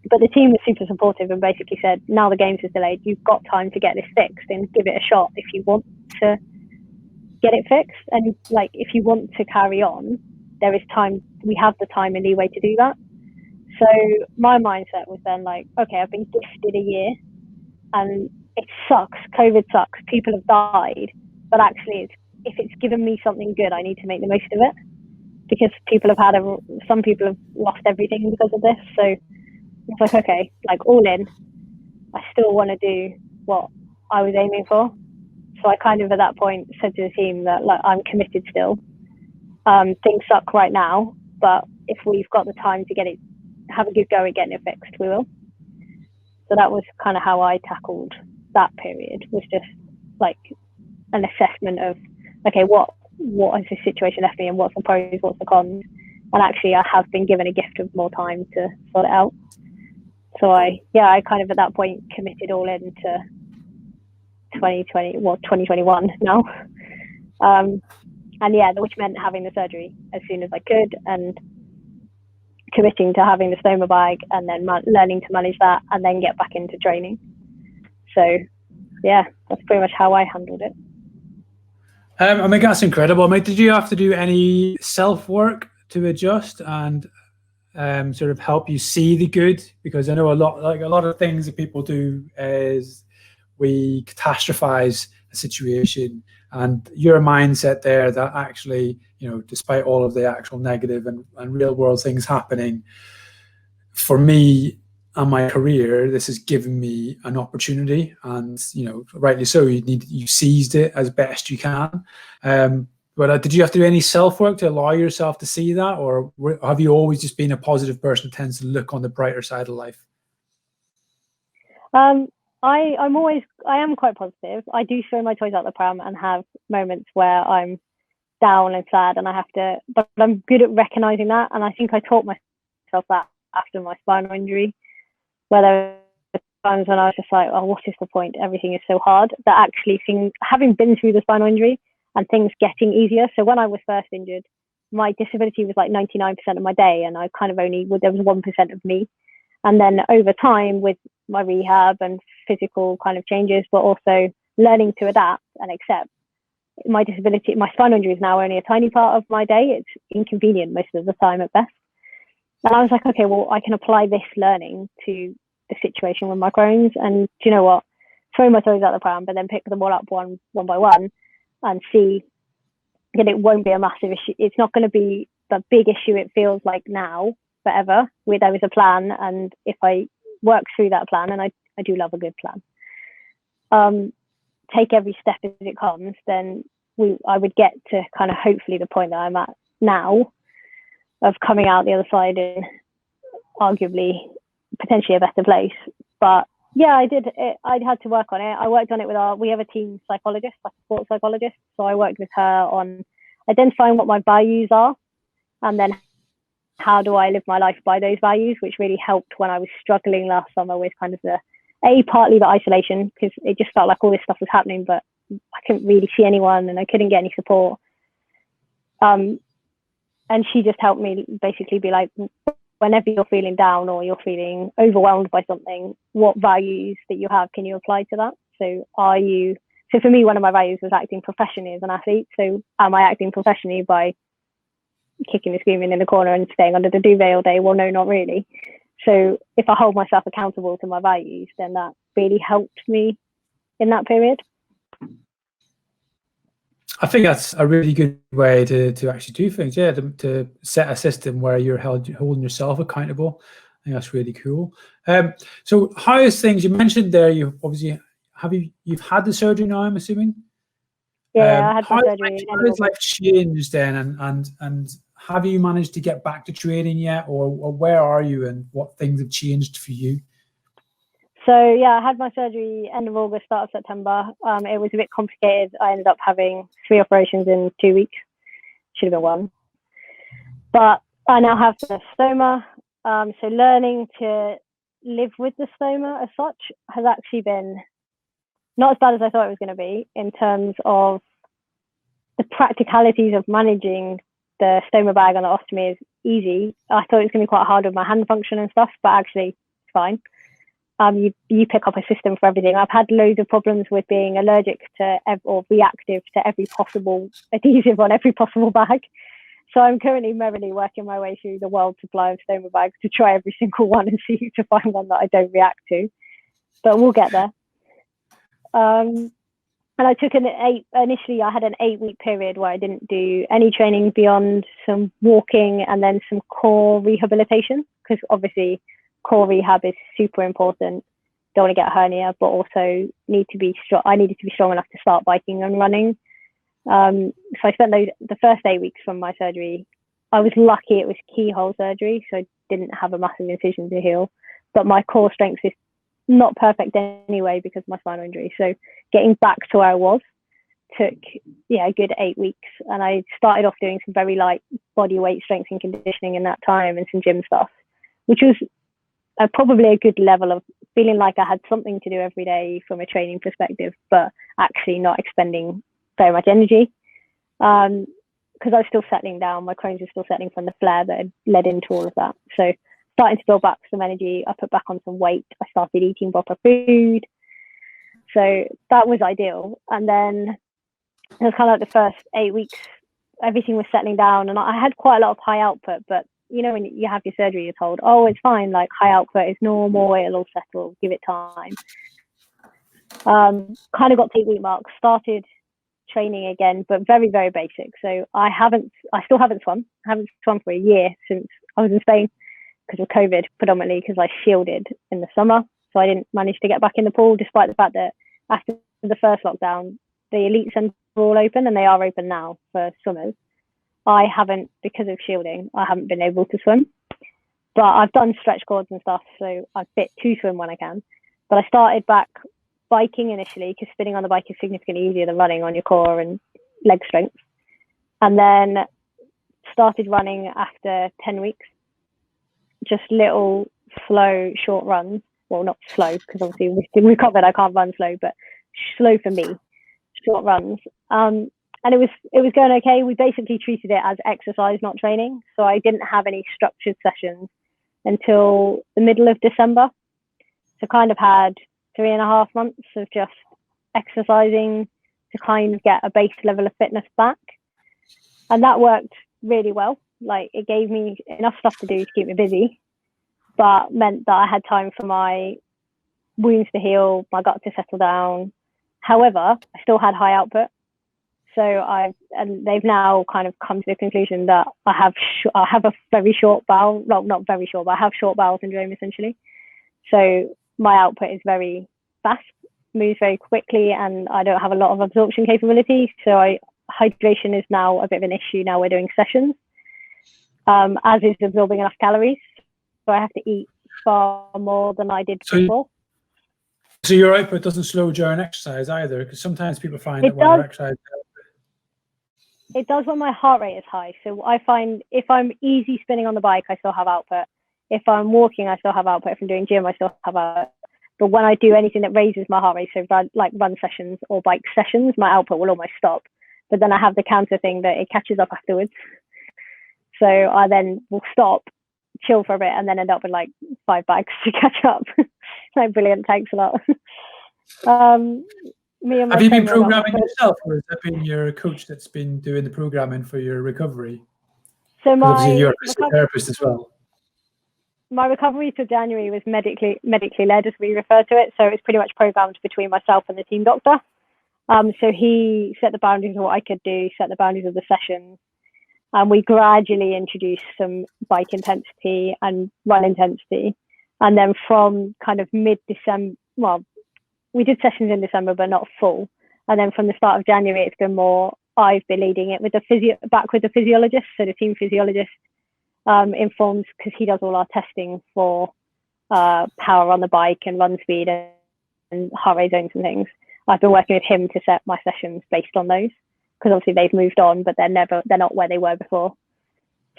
But the team was super supportive and basically said, now the games is delayed, you've got time to get this fixed and give it a shot if you want to get it fixed. And like, if you want to carry on, there is time, we have the time and leeway to do that. So my mindset was then like, okay, I've been gifted a year and it sucks. COVID sucks. People have died, but actually if it's given me something good, I need to make the most of it, because some people have lost everything because of this. So it's like, okay, like all in, I still want to do what I was aiming for. So I kind of at that point said to the team that, like, I'm committed still. Things suck right now, but if we've got the time to have a good go at getting it fixed, we will. So that was kind of how I tackled that period, was just like an assessment of, okay, what has this situation left me, and what's the pros, what's the cons. And actually, I have been given a gift of more time to sort it out. So I kind of at that point committed all into 2021 now. And yeah, which meant having the surgery as soon as I could, and committing to having the stoma bag, and then learning to manage that, and then get back into training. So yeah, that's pretty much how I handled it. I mean, that's incredible. I mean, did you have to do any self-work to adjust and sort of help you see the good? Because I know a lot of things that people do is we catastrophize a situation, and your mindset there that actually, you know, despite all of the actual negative and real world things happening, for me and my career, this has given me an opportunity, and, you know, rightly so, you seized it as best you can. But did you have to do any self-work to allow yourself to see that, or have you always just been a positive person who tends to look on the brighter side of life? I am quite positive. I do throw my toys out the pram and have moments where I'm down and sad, and I have to, but I'm good at recognizing that. And I think I taught myself that after my spinal injury, where there were times when I was just like, oh, what is the point? Everything is so hard. That actually, having been through the spinal injury and things getting easier. So when I was first injured, my disability was like 99% of my day, and I kind of there was 1% of me. And then over time, with my rehab and physical kind of changes, but also learning to adapt and accept my disability, my spinal injury is now only a tiny part of my day. It's inconvenient most of the time at best. And I was like, okay, well, I can apply this learning to the situation with my Crohn's. And do you know what? Throw my toes out the pram, but then pick them all up one by one and see that it won't be a massive issue. It's not going to be the big issue it feels like now, forever. There was a plan, and if I work through that plan, and I do love a good plan, take every step as it comes, then I would get to kind of hopefully the point that I'm at now of coming out the other side in arguably potentially a better place. But yeah, I had to work on it. I worked on it we have a team psychologist, like a sports psychologist. So I worked with her on identifying what my values are, and then how do I live my life by those values, which really helped when I was struggling last summer with kind of partly the isolation, because it just felt like all this stuff was happening, but I couldn't really see anyone and I couldn't get any support. And she just helped me basically be like, whenever you're feeling down or you're feeling overwhelmed by something, what values that you have can you apply to that? So for me, one of my values was acting professionally as an athlete. So am I acting professionally by kicking and screaming in the corner and staying under the duvet all day? Well, no, not really. So if I hold myself accountable to my values, then that really helped me in that period. I think that's a really good way to actually do things. Yeah, to set a system where you're holding yourself accountable. I think that's really cool. So how is things? You mentioned there, you've had the surgery now, I'm assuming. Yeah, I had my surgery. How has life changed then, and have you managed to get back to training yet, or where are you, and what things have changed for you? So yeah, I had my surgery end of August, start of September. It was a bit complicated. I ended up having 3 operations in 2 weeks. Should have been 1. But I now have the stoma. So learning to live with the stoma as such has actually been not as bad as I thought it was going to be in terms of the practicalities of managing the stoma bag and the ostomy is easy. I thought it was going to be quite hard with my hand function and stuff, but actually it's fine. You pick up a system for everything. I've had loads of problems with being allergic to or reactive to every possible adhesive on every possible bag. So I'm currently merrily working my way through the world supply of stoma bags to try every single one and see to find one that I don't react to. But we'll get there. And I took initially I had an 8-week period where I didn't do any training beyond some walking and then some core rehabilitation, because obviously core rehab is super important. Don't want to get a hernia, but also need to be strong. I needed to be strong enough to start biking and running. So I spent the first 8 weeks from my surgery. I was lucky it was keyhole surgery, so I didn't have a massive incision to heal. But my core strength is not perfect anyway because of my spinal injury. So getting back to where I was took a good 8 weeks, and I started off doing some very light body weight strength and conditioning in that time and some gym stuff, which was probably a good level of feeling like I had something to do every day from a training perspective, but actually not expending very much energy, because I was still settling down. My Crohn's was still settling from the flare that had led into all of that. So starting to build back some energy, I put back on some weight, I started eating proper food, so that was ideal. And then it was kind of like the first 8 weeks, everything was settling down, and I had quite a lot of high output. But you know, when you have your surgery, you're told, oh, it's fine, like high output is normal, it'll all settle, give it time. Kind of got to 8 week mark, started training again, but very, very basic. So I still haven't swum. I haven't swum for a year since I was in Spain because of COVID, predominantly because I shielded in the summer. So I didn't manage to get back in the pool, despite the fact that after the first lockdown, the elite centres were all open, and they are open now for swimmers. I haven't, because of shielding, I haven't been able to swim. But I've done stretch cords and stuff, so I'm fit to swim when I can. But I started back biking initially, because spinning on the bike is significantly easier than running on your core and leg strength. And then started running after 10 weeks. Just little, slow, short runs. Well, not slow, because obviously we recovered, I can't run slow, but slow for me, short runs. And it was going okay. We basically treated it as exercise, not training. So I didn't have any structured sessions until the middle of December. So kind of had 3.5 months of just exercising to kind of get a base level of fitness back. And that worked really well. Like, it gave me enough stuff to do to keep me busy, but meant that I had time for my wounds to heal, my gut to settle down. However, I still had high output. So and they've now kind of come to the conclusion that I have a very short bowel, well, not very short, but I have short bowel syndrome essentially. So my output is very fast, moves very quickly, and I don't have a lot of absorption capability. So hydration is now a bit of an issue now we're doing sessions, as is absorbing enough calories. So I have to eat far more than I did before. So your output doesn't slow during exercise either, because sometimes people find that when they're exercising, it does when my heart rate is high. So I find if I'm easy spinning on the bike, I still have output. If I'm walking, I still have output. If I'm doing gym, I still have output. But when I do anything that raises my heart rate, so run sessions or bike sessions, my output will almost stop. But then I have the counter thing that it catches up afterwards. So I then will stop, chill for a bit, and then end up with like 5 bags to catch up. Like, brilliant, thanks a lot. Have you been programming yourself, or has that been your coach that's been doing the programming for your recovery? So obviously you're a physical therapist as well. My recovery to January was medically led, as we refer to it. So it's pretty much programmed between myself and the team doctor. So he set the boundaries of what I could do, set the boundaries of the sessions. And we gradually introduced some bike intensity and run intensity. And then from kind of mid-December, well, we did sessions in December, but not full. And then from the start of January, it's been more, I've been leading it with the physiologist. So the team physiologist informs, because he does all our testing for power on the bike and run speed and heart rate zones and things. I've been working with him to set my sessions based on those, because obviously they've moved on, but they're not where they were before.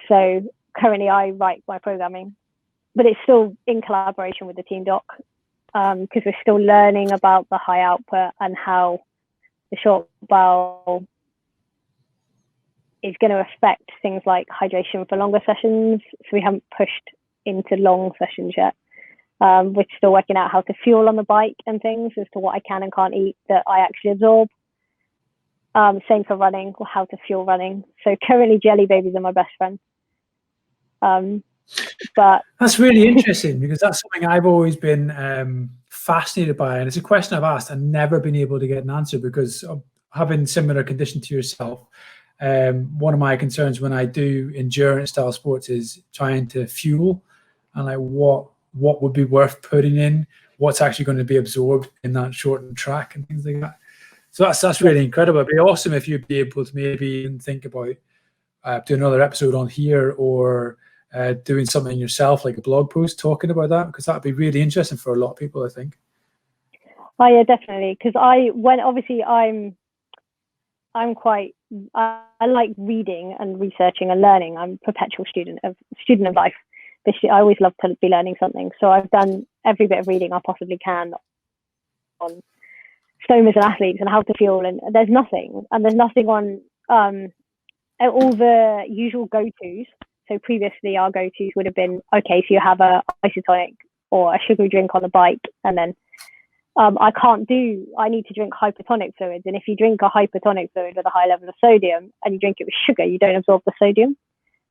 So currently I write my programming, but it's still in collaboration with the team doc, because we're still learning about the high output and how the short bowel is going to affect things like hydration for longer sessions. So we haven't pushed into long sessions yet. We're still working out how to fuel on the bike and things, as to what I can and can't eat that I actually absorb. Same for running, or how to fuel running. So currently jelly babies are my best friend. But that's really interesting, because that's something I've always been fascinated by, and it's a question I've asked and never been able to get an answer, because of having similar condition to yourself. One of my concerns when I do endurance style sports is trying to fuel, and like what would be worth putting in, what's actually going to be absorbed in that shortened track and things like that. So that's really incredible. It'd be awesome if you'd be able to maybe even think about do another episode on here, or doing something yourself, like a blog post talking about that, because that'd be really interesting for a lot of people, I think. Oh yeah, definitely. Because I like reading and researching and learning. I'm a perpetual student of life. I always love to be learning something. So I've done every bit of reading I possibly can on stomas and athletes and how to feel. And there's nothing on all the usual go-tos. So previously our go-tos would have been, okay, so you have a isotonic or a sugary drink on the bike, and then I need to drink hypertonic fluids. And if you drink a hypertonic fluid with a high level of sodium and you drink it with sugar, you don't absorb the sodium.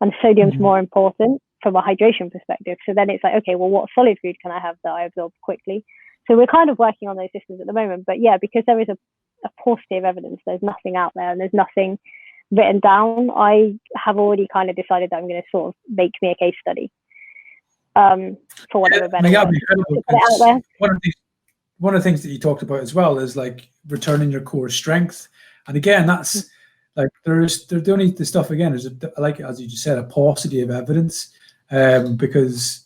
And sodium's more important from a hydration perspective. So then it's like, okay, well, what solid food can I have that I absorb quickly? So we're kind of working on those systems at the moment. But yeah, because there is a paucity of evidence, there's nothing out there and there's nothing written down. I have already kind of decided that I'm going to sort of make me a case study for whatever better out there. One of the things that you talked about as well is like returning your core strength. And again, that's like they're doing the stuff again. There's like, as you just said, a paucity of evidence, because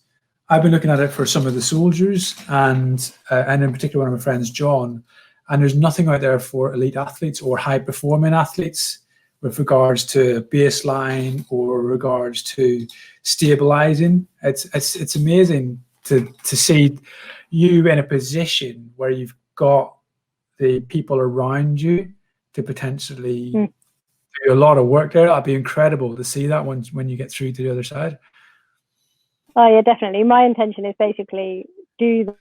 I've been looking at it for some of the soldiers and in particular one of my friends, John, and there's nothing out there for elite athletes or high performing athletes with regards to baseline or regards to stabilizing. It's amazing to see you in a position where you've got the people around you to potentially do a lot of work there. That'd be incredible to see that when you get through to the other side. Oh yeah, definitely. My intention is basically do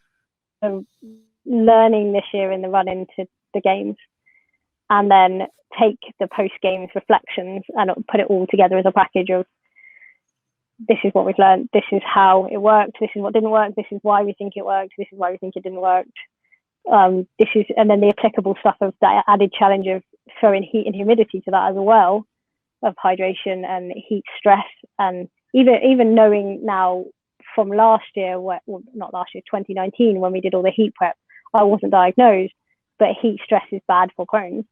the learning this year in the run into the games, and then take the post-games reflections and put it all together as a package of, this is what we've learned, this is how it worked, this is what didn't work, this is why we think it worked, this is why we think it didn't work. And then the applicable stuff of that added challenge of throwing heat and humidity to that as well, of hydration and heat stress. And even knowing now from last year, not last year, 2019, when we did all the heat prep, I wasn't diagnosed, but heat stress is bad for Crohn's.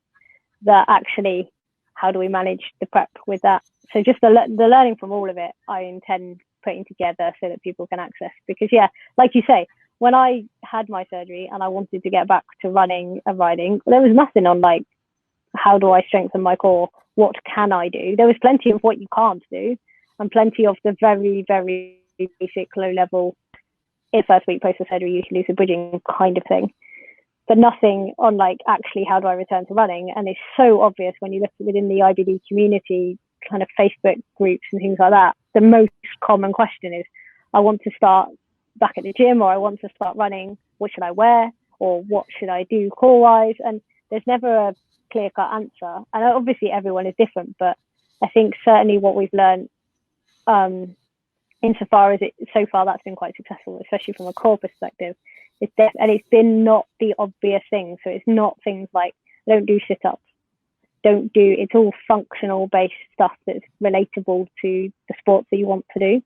That actually, how do we manage the prep with that? So just the learning from all of it, I intend putting together so that people can access. Because yeah, like you say, when I had my surgery and I wanted to get back to running and riding, there was nothing on like, how do I strengthen my core? What can I do? There was plenty of what you can't do, and plenty of the very, very basic low level in first week post surgery use lucid bridging kind of thing. But nothing on like, actually, how do I return to running? And it's so obvious when you look within the IBD community, kind of Facebook groups and things like that. The most common question is, I want to start back at the gym, or I want to start running. What should I wear? Or what should I do core wise? And there's never a clear cut answer. And obviously everyone is different, but I think certainly what we've learned, insofar as so far that's been quite successful, especially from a core perspective, and it's been not the obvious thing. So it's not things like, don't do sit-ups, it's all functional based stuff that's relatable to the sports that you want to do.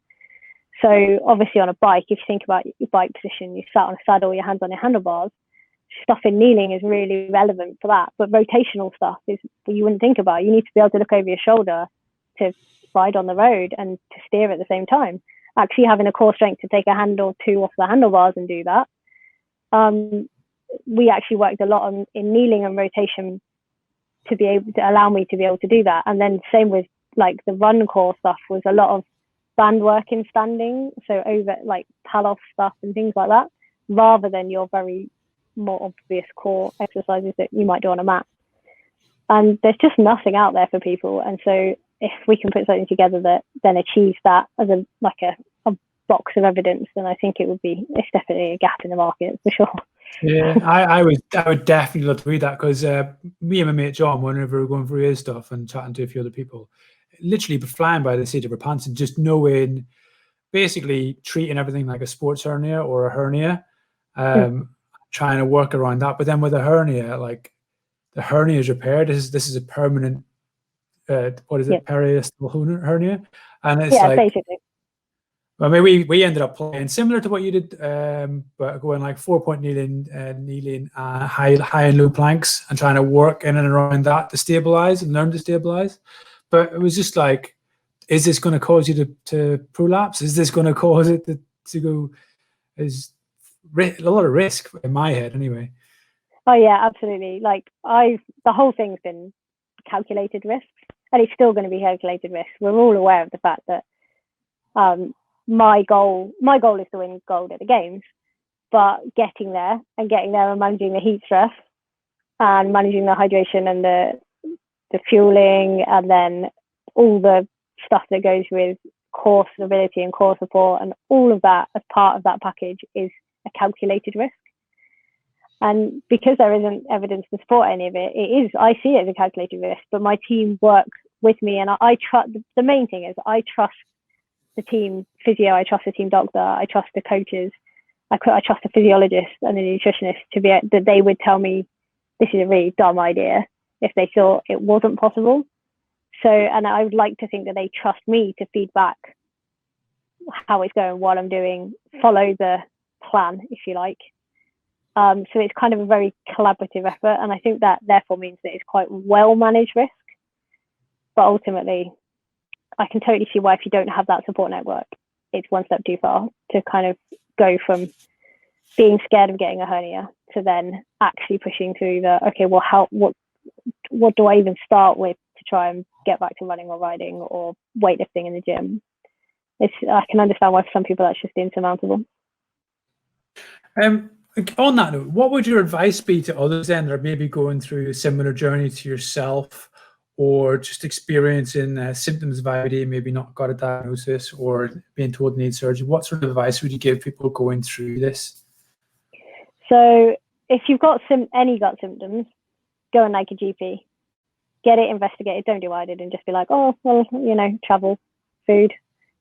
So obviously on a bike, if you think about your bike position, you sat on a saddle, your hands on your handlebars, stuff in kneeling is really relevant for that. But rotational stuff is what you wouldn't think about. You need to be able to look over your shoulder to ride on the road and to steer at the same time. Actually having a core strength to take a hand or two off the handlebars and do that. We actually worked a lot in kneeling and rotation to be able to allow me to be able to do that. And then same with like the run core stuff was a lot of band work in standing, so over like pal-off stuff and things like that, rather than your very more obvious core exercises that you might do on a mat. And there's just nothing out there for people. And so if we can put something together that then achieves that as a box of evidence, then I think it's definitely a gap in the market for sure. Yeah, I would definitely love to read that, because me and my mate John, whenever we were going through his stuff and chatting to a few other people, literally flying by the seat of our pants and just knowing, basically treating everything like a sports hernia or a hernia, trying to work around that. But then with a hernia, like the hernia is repaired. This is a permanent, periostal hernia, and it's basically. I mean, we ended up playing similar to what you did, but going like 4-point kneeling, high and low planks, and trying to work in and around that to stabilize and learn to stabilize. But it was just like, is this going to cause you to prolapse? Is this going to cause it to go? Is a lot of risk in my head anyway. Oh yeah, absolutely. Like the whole thing's been calculated risks, and it's still going to be calculated risks. We're all aware of the fact that my goal is to win gold at the games, but getting there and managing the heat stress and managing the hydration and the fueling, and then all the stuff that goes with core stability and core support and all of that as part of that package is a calculated risk. And because there isn't evidence to support any of it, I see it as a calculated risk, but my team work with me, and I trust. The main thing is I trust the team physio, I trust the team doctor, I trust the coaches, I trust the physiologist and the nutritionist that they would tell me this is a really dumb idea if they thought it wasn't possible. So, and I would like to think that they trust me to feed back how it's going, what I'm doing, follow the plan, if you like. So it's kind of a very collaborative effort, and I think that therefore means that it's quite well managed risk. But ultimately, I can totally see why if you don't have that support network, it's one step too far to kind of go from being scared of getting a hernia to then actually pushing through what do I even start with to try and get back to running or riding or weightlifting in the gym. I can understand why for some people that's just insurmountable. On that note, what would your advice be to others then that are maybe going through a similar journey to yourself, or just experiencing symptoms of IBD, maybe not got a diagnosis or being told they need surgery? What sort of advice would you give people going through this? So if you've got any gut symptoms, go and like a GP, get it investigated. Don't do what I did and just be like, oh, well, travel, food,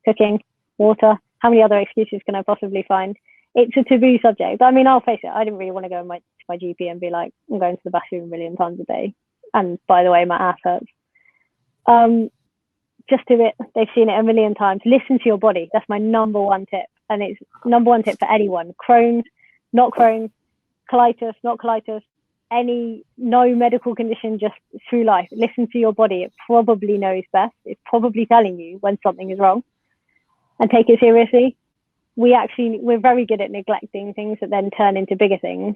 cooking, water. How many other excuses can I possibly find? It's a taboo subject. I mean, I'll face it. I didn't really want to go to my GP and be like, I'm going to the bathroom a million times a day. And by the way, my ass hurts. Just do it. They've seen it a million times. Listen to your body. That's my number one tip. And it's number one tip for anyone. Crohn's, not Crohn's, colitis, not colitis, no medical condition, just through life. Listen to your body. It probably knows best. It's probably telling you when something is wrong, and take it seriously. We're very good at neglecting things that then turn into bigger things.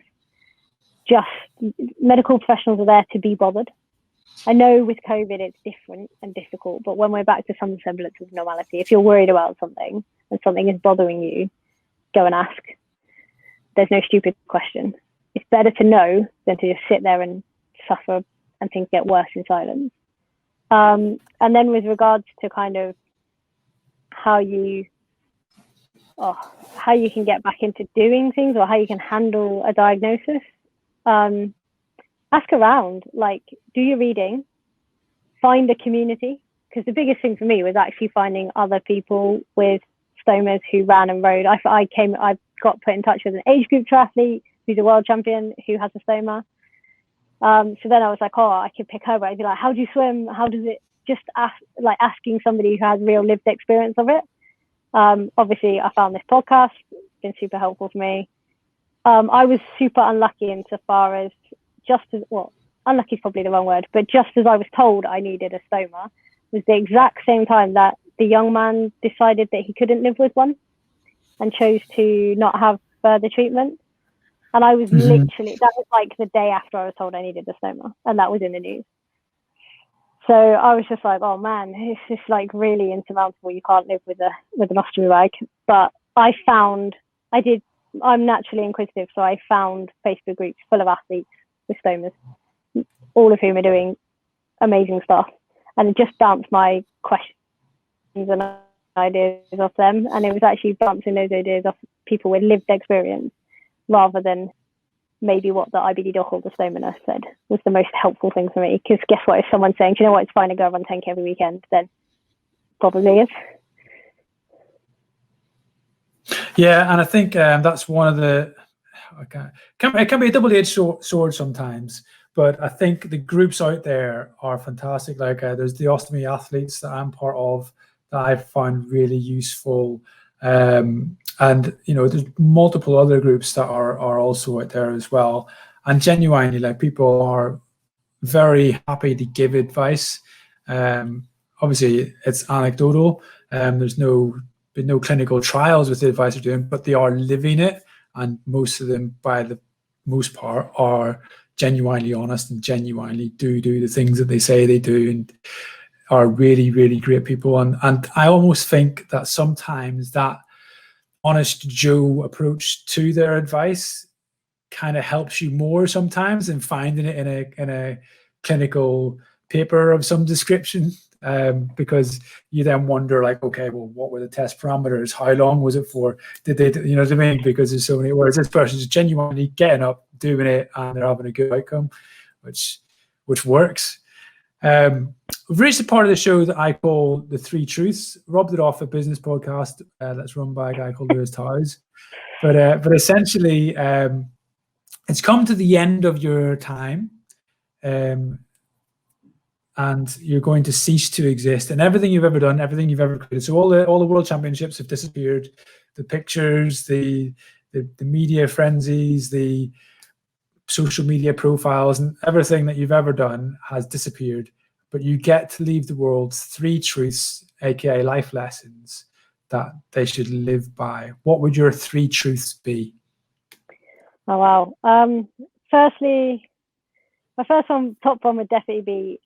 Just medical professionals are there to be bothered. I know with COVID it's different and difficult, but when we're back to some semblance of normality, if you're worried about something and something is bothering you, go and ask. There's no stupid question. It's better to know than to just sit there and suffer and things get worse in silence. And then with regards to kind of how you can get back into doing things, or how you can handle a diagnosis, ask around, like do your reading, find a community, because the biggest thing for me was actually finding other people with stomas who ran and rode. I got put in touch with an age group triathlete who's a world champion who has a stoma. So then I was like, I could pick her, but I'd be like, how do you swim? How does it? Just asking somebody who has real lived experience of it. Obviously I found this podcast, it's been super helpful for me. I was super unlucky insofar as unlucky is probably the wrong word, but just as I was told I needed a stoma was the exact same time that the young man decided that he couldn't live with one and chose to not have further treatment. And I was literally, that was like the day after I was told I needed a stoma, and that was in the news. So I was just like, oh man, it's just like really insurmountable. You can't live with an ostomy bag. But I'm naturally inquisitive, so I found Facebook groups full of athletes with stomas, all of whom are doing amazing stuff, and it just bounced my questions and ideas off them. And it was actually bouncing those ideas off people with lived experience rather than maybe what the IBD doc or the stoma nurse said was the most helpful thing for me. Because guess what, if someone's saying, do you know what, it's fine to go run 10K every weekend, then probably is. Yeah, and I think that's one of the, it can be a double-edged sword sometimes, but I think the groups out there are fantastic. Like there's the ostomy athletes that I'm part of that I've found really useful. And there's multiple other groups that are also out there as well. And genuinely, like, people are very happy to give advice. obviously it's anecdotal. There's been no clinical trials with the advice they're doing, but they are living it, and most of them, by the most part, are genuinely honest and genuinely do the things that they say they do, and are really, really great people. And I almost think that sometimes that honest Joe approach to their advice kind of helps you more sometimes than finding it in a clinical paper of some description, because you then wonder, like, okay, well, what were the test parameters? How long was it for? Did they, you know what I mean? Because there's so many. Whereas this person's genuinely getting up, doing it, and they're having a good outcome, which works. We've reached the part of the show that I call the three truths. Robbed it off a business podcast that's run by a guy called Lewis Towers, but essentially, it's come to the end of your time, and you're going to cease to exist. And everything you've ever done, everything you've ever created. So all the world championships have disappeared. The pictures, the media frenzies, the social media profiles, and everything that you've ever done has disappeared. But you get to leave the world three truths, aka life lessons, that they should live by. What would your three truths be? Oh wow. Firstly, my top one would definitely be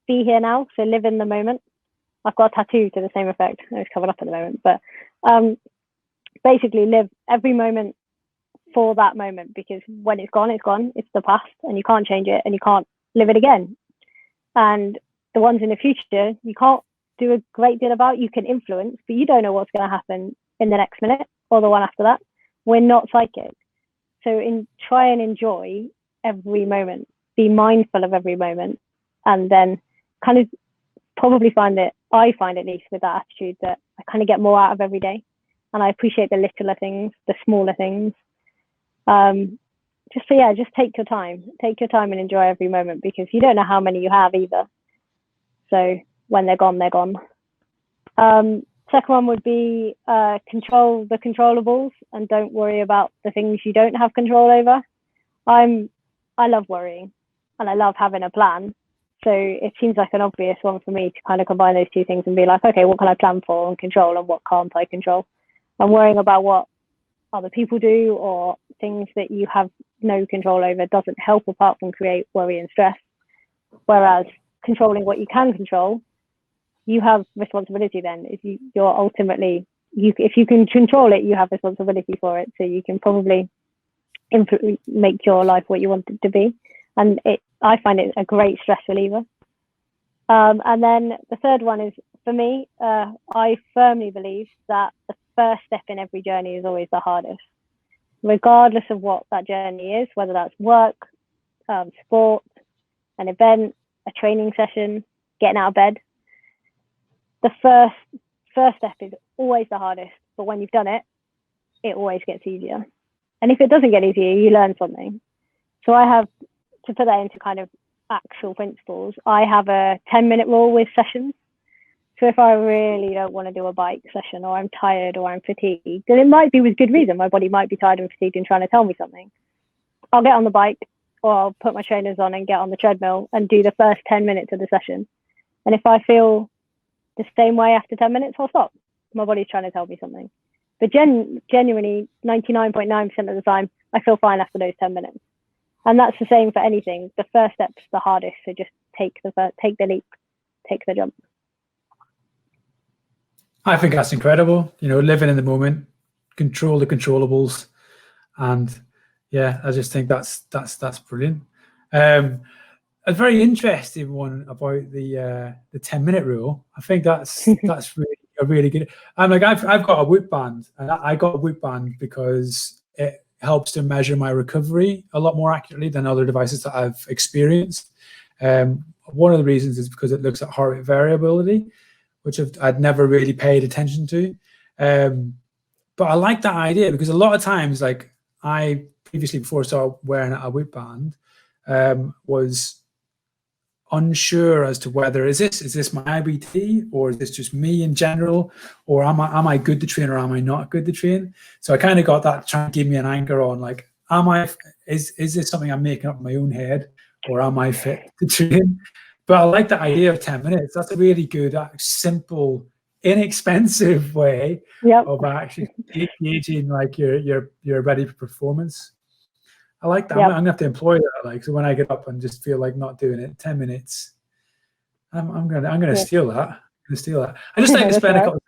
here now. So live in the moment. I've got a tattoo to the same effect. It's covered up at the moment, but basically live every moment for that moment, because when it's gone, it's gone. It's the past, and you can't change it, and you can't live it again. And the ones in the future, you can't do a great deal about. You can influence, but you don't know what's going to happen in the next minute or the one after that. We're not psychic. So try and enjoy every moment, be mindful of every moment, and then kind of probably I find at least with that attitude, that I kind of get more out of every day, and I appreciate the littler things, the smaller things. Just take your time and enjoy every moment, because you don't know how many you have either. So when they're gone, they're gone. Second one would be control the controllables and don't worry about the things you don't have control over. I love worrying and I love having a plan. So it seems like an obvious one for me to kind of combine those two things and be like, okay, what can I plan for and control, and what can't I control? And worrying about what other people do or things that you have no control over doesn't help, apart from create worry and stress. Whereas controlling what you can control, you have responsibility then. If you can control it, you have responsibility for it. So you can probably make your life what you want it to be. And I find it a great stress reliever. And then the third one is, for me, I firmly believe that the first step in every journey is always the hardest, regardless of what that journey is, whether that's work, sport, an event, a training session, getting out of bed. The first step is always the hardest, but when you've done it, it always gets easier. And if it doesn't get easier, you learn something. So I have, to put that into kind of actual principles, I have a 10-minute rule with sessions. So if I really don't want to do a bike session, or I'm tired or I'm fatigued, then it might be with good reason. My body might be tired and fatigued and trying to tell me something. I'll get on the bike, or I'll put my trainers on and get on the treadmill and do the first 10 minutes of the session. And if I feel the same way after 10 minutes, I'll stop. My body's trying to tell me something. But genuinely, 99.9% of the time, I feel fine after those 10 minutes. And that's the same for anything. The first step's the hardest. So just take the leap, take the jump. I think that's incredible. Living in the moment, control the controllables, and yeah, I just think that's brilliant. A very interesting one about the 10-minute rule. I think that's really good. I'm like, I've got a Whoop band, and I got a Whoop band because it helps to measure my recovery a lot more accurately than other devices that I've experienced. One of the reasons is because it looks at heart rate variability, which I'd never really paid attention to. But I like that idea, because a lot of times, like, I previously, before I started wearing a Whoop band, was unsure as to whether is this my IBD, or is this just me in general, or am I good to train, or am I not good to train? So I kind of got that trying to give me an anchor on, like, is this something I'm making up in my own head, or am I fit to train? But I like the idea of 10 minutes. That's a really good, simple, inexpensive way of actually gauging like you're ready for performance. I like that. I'm gonna have to employ that. Like, so when I get up and just feel like not doing it, 10 minutes. I'm gonna steal that. I'm gonna steal that. I just like to spend a couple of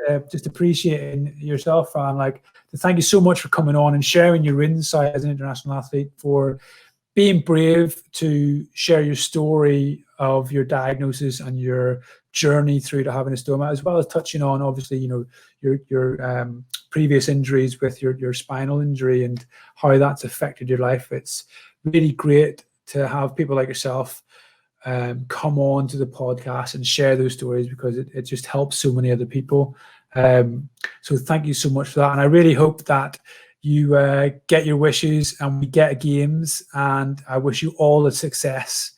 seconds just appreciating yourself, Fran. Like, to thank you so much for coming on and sharing your insight as an international athlete, for being brave to share your story of your diagnosis and your journey through to having a stoma, as well as touching on, obviously, you know, your previous injuries with your spinal injury and how that's affected your life. It's really great to have people like yourself come on to the podcast and share those stories, because it just helps so many other people. So thank you so much for that. And I really hope that you get your wishes and we get games, and I wish you all the success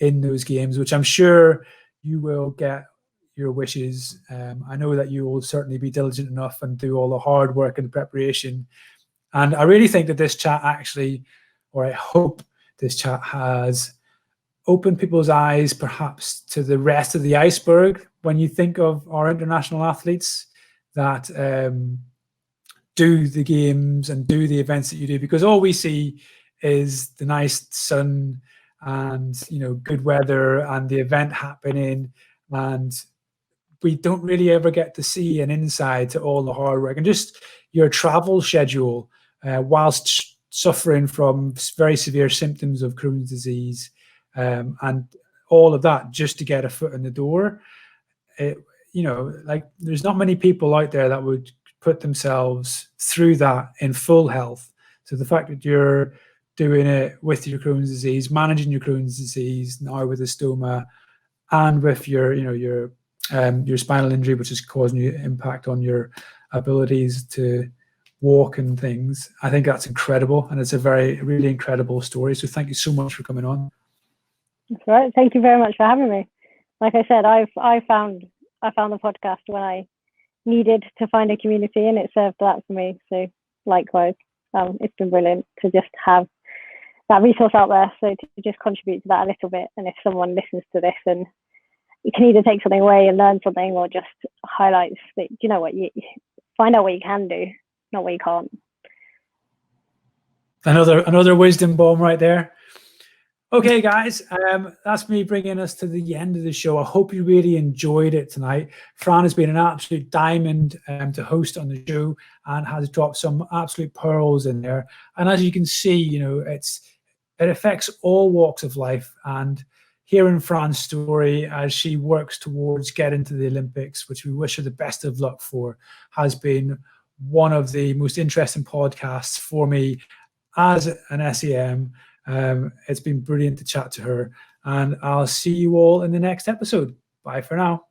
in those games, which I'm sure you will get your wishes. I know that you will certainly be diligent enough and do all the hard work and the preparation. And I really think that this chat actually, or I hope this chat has opened people's eyes perhaps to the rest of the iceberg when you think of our international athletes that do the games and do the events that you do, because all we see is the nice sun and, you know, good weather and the event happening, and we don't really ever get to see an inside to all the hard work and just your travel schedule whilst suffering from very severe symptoms of Crohn's disease, and all of that just to get a foot in the door. You know, like, there's not many people out there that would put themselves through that in full health. So the fact that you're doing it with your Crohn's disease, managing your Crohn's disease now with a stoma, and with your, you know, your spinal injury, which is causing you impact on your abilities to walk and things, I think that's incredible, and it's a really incredible story. So thank you so much for coming on. That's right. Thank you very much for having me. Like I said, I found the podcast when I needed to find a community, and it served that for me. So likewise, it's been brilliant to just have that resource out there, so to just contribute to that a little bit. And if someone listens to this and you can either take something away and learn something, or just highlights that, you know what, you find out what you can do, not what you can't. Another wisdom bomb right there. Okay, guys, that's me bringing us to the end of the show. I hope you really enjoyed it tonight. Fran has been an absolute diamond to host on the show, and has dropped some absolute pearls in there. And as you can see, you know, it affects all walks of life. And hearing Fran's story as she works towards getting to the Olympics, which we wish her the best of luck for, has been one of the most interesting podcasts for me as an SEM. It's been brilliant to chat to her, and I'll see you all in the next episode. Bye for now.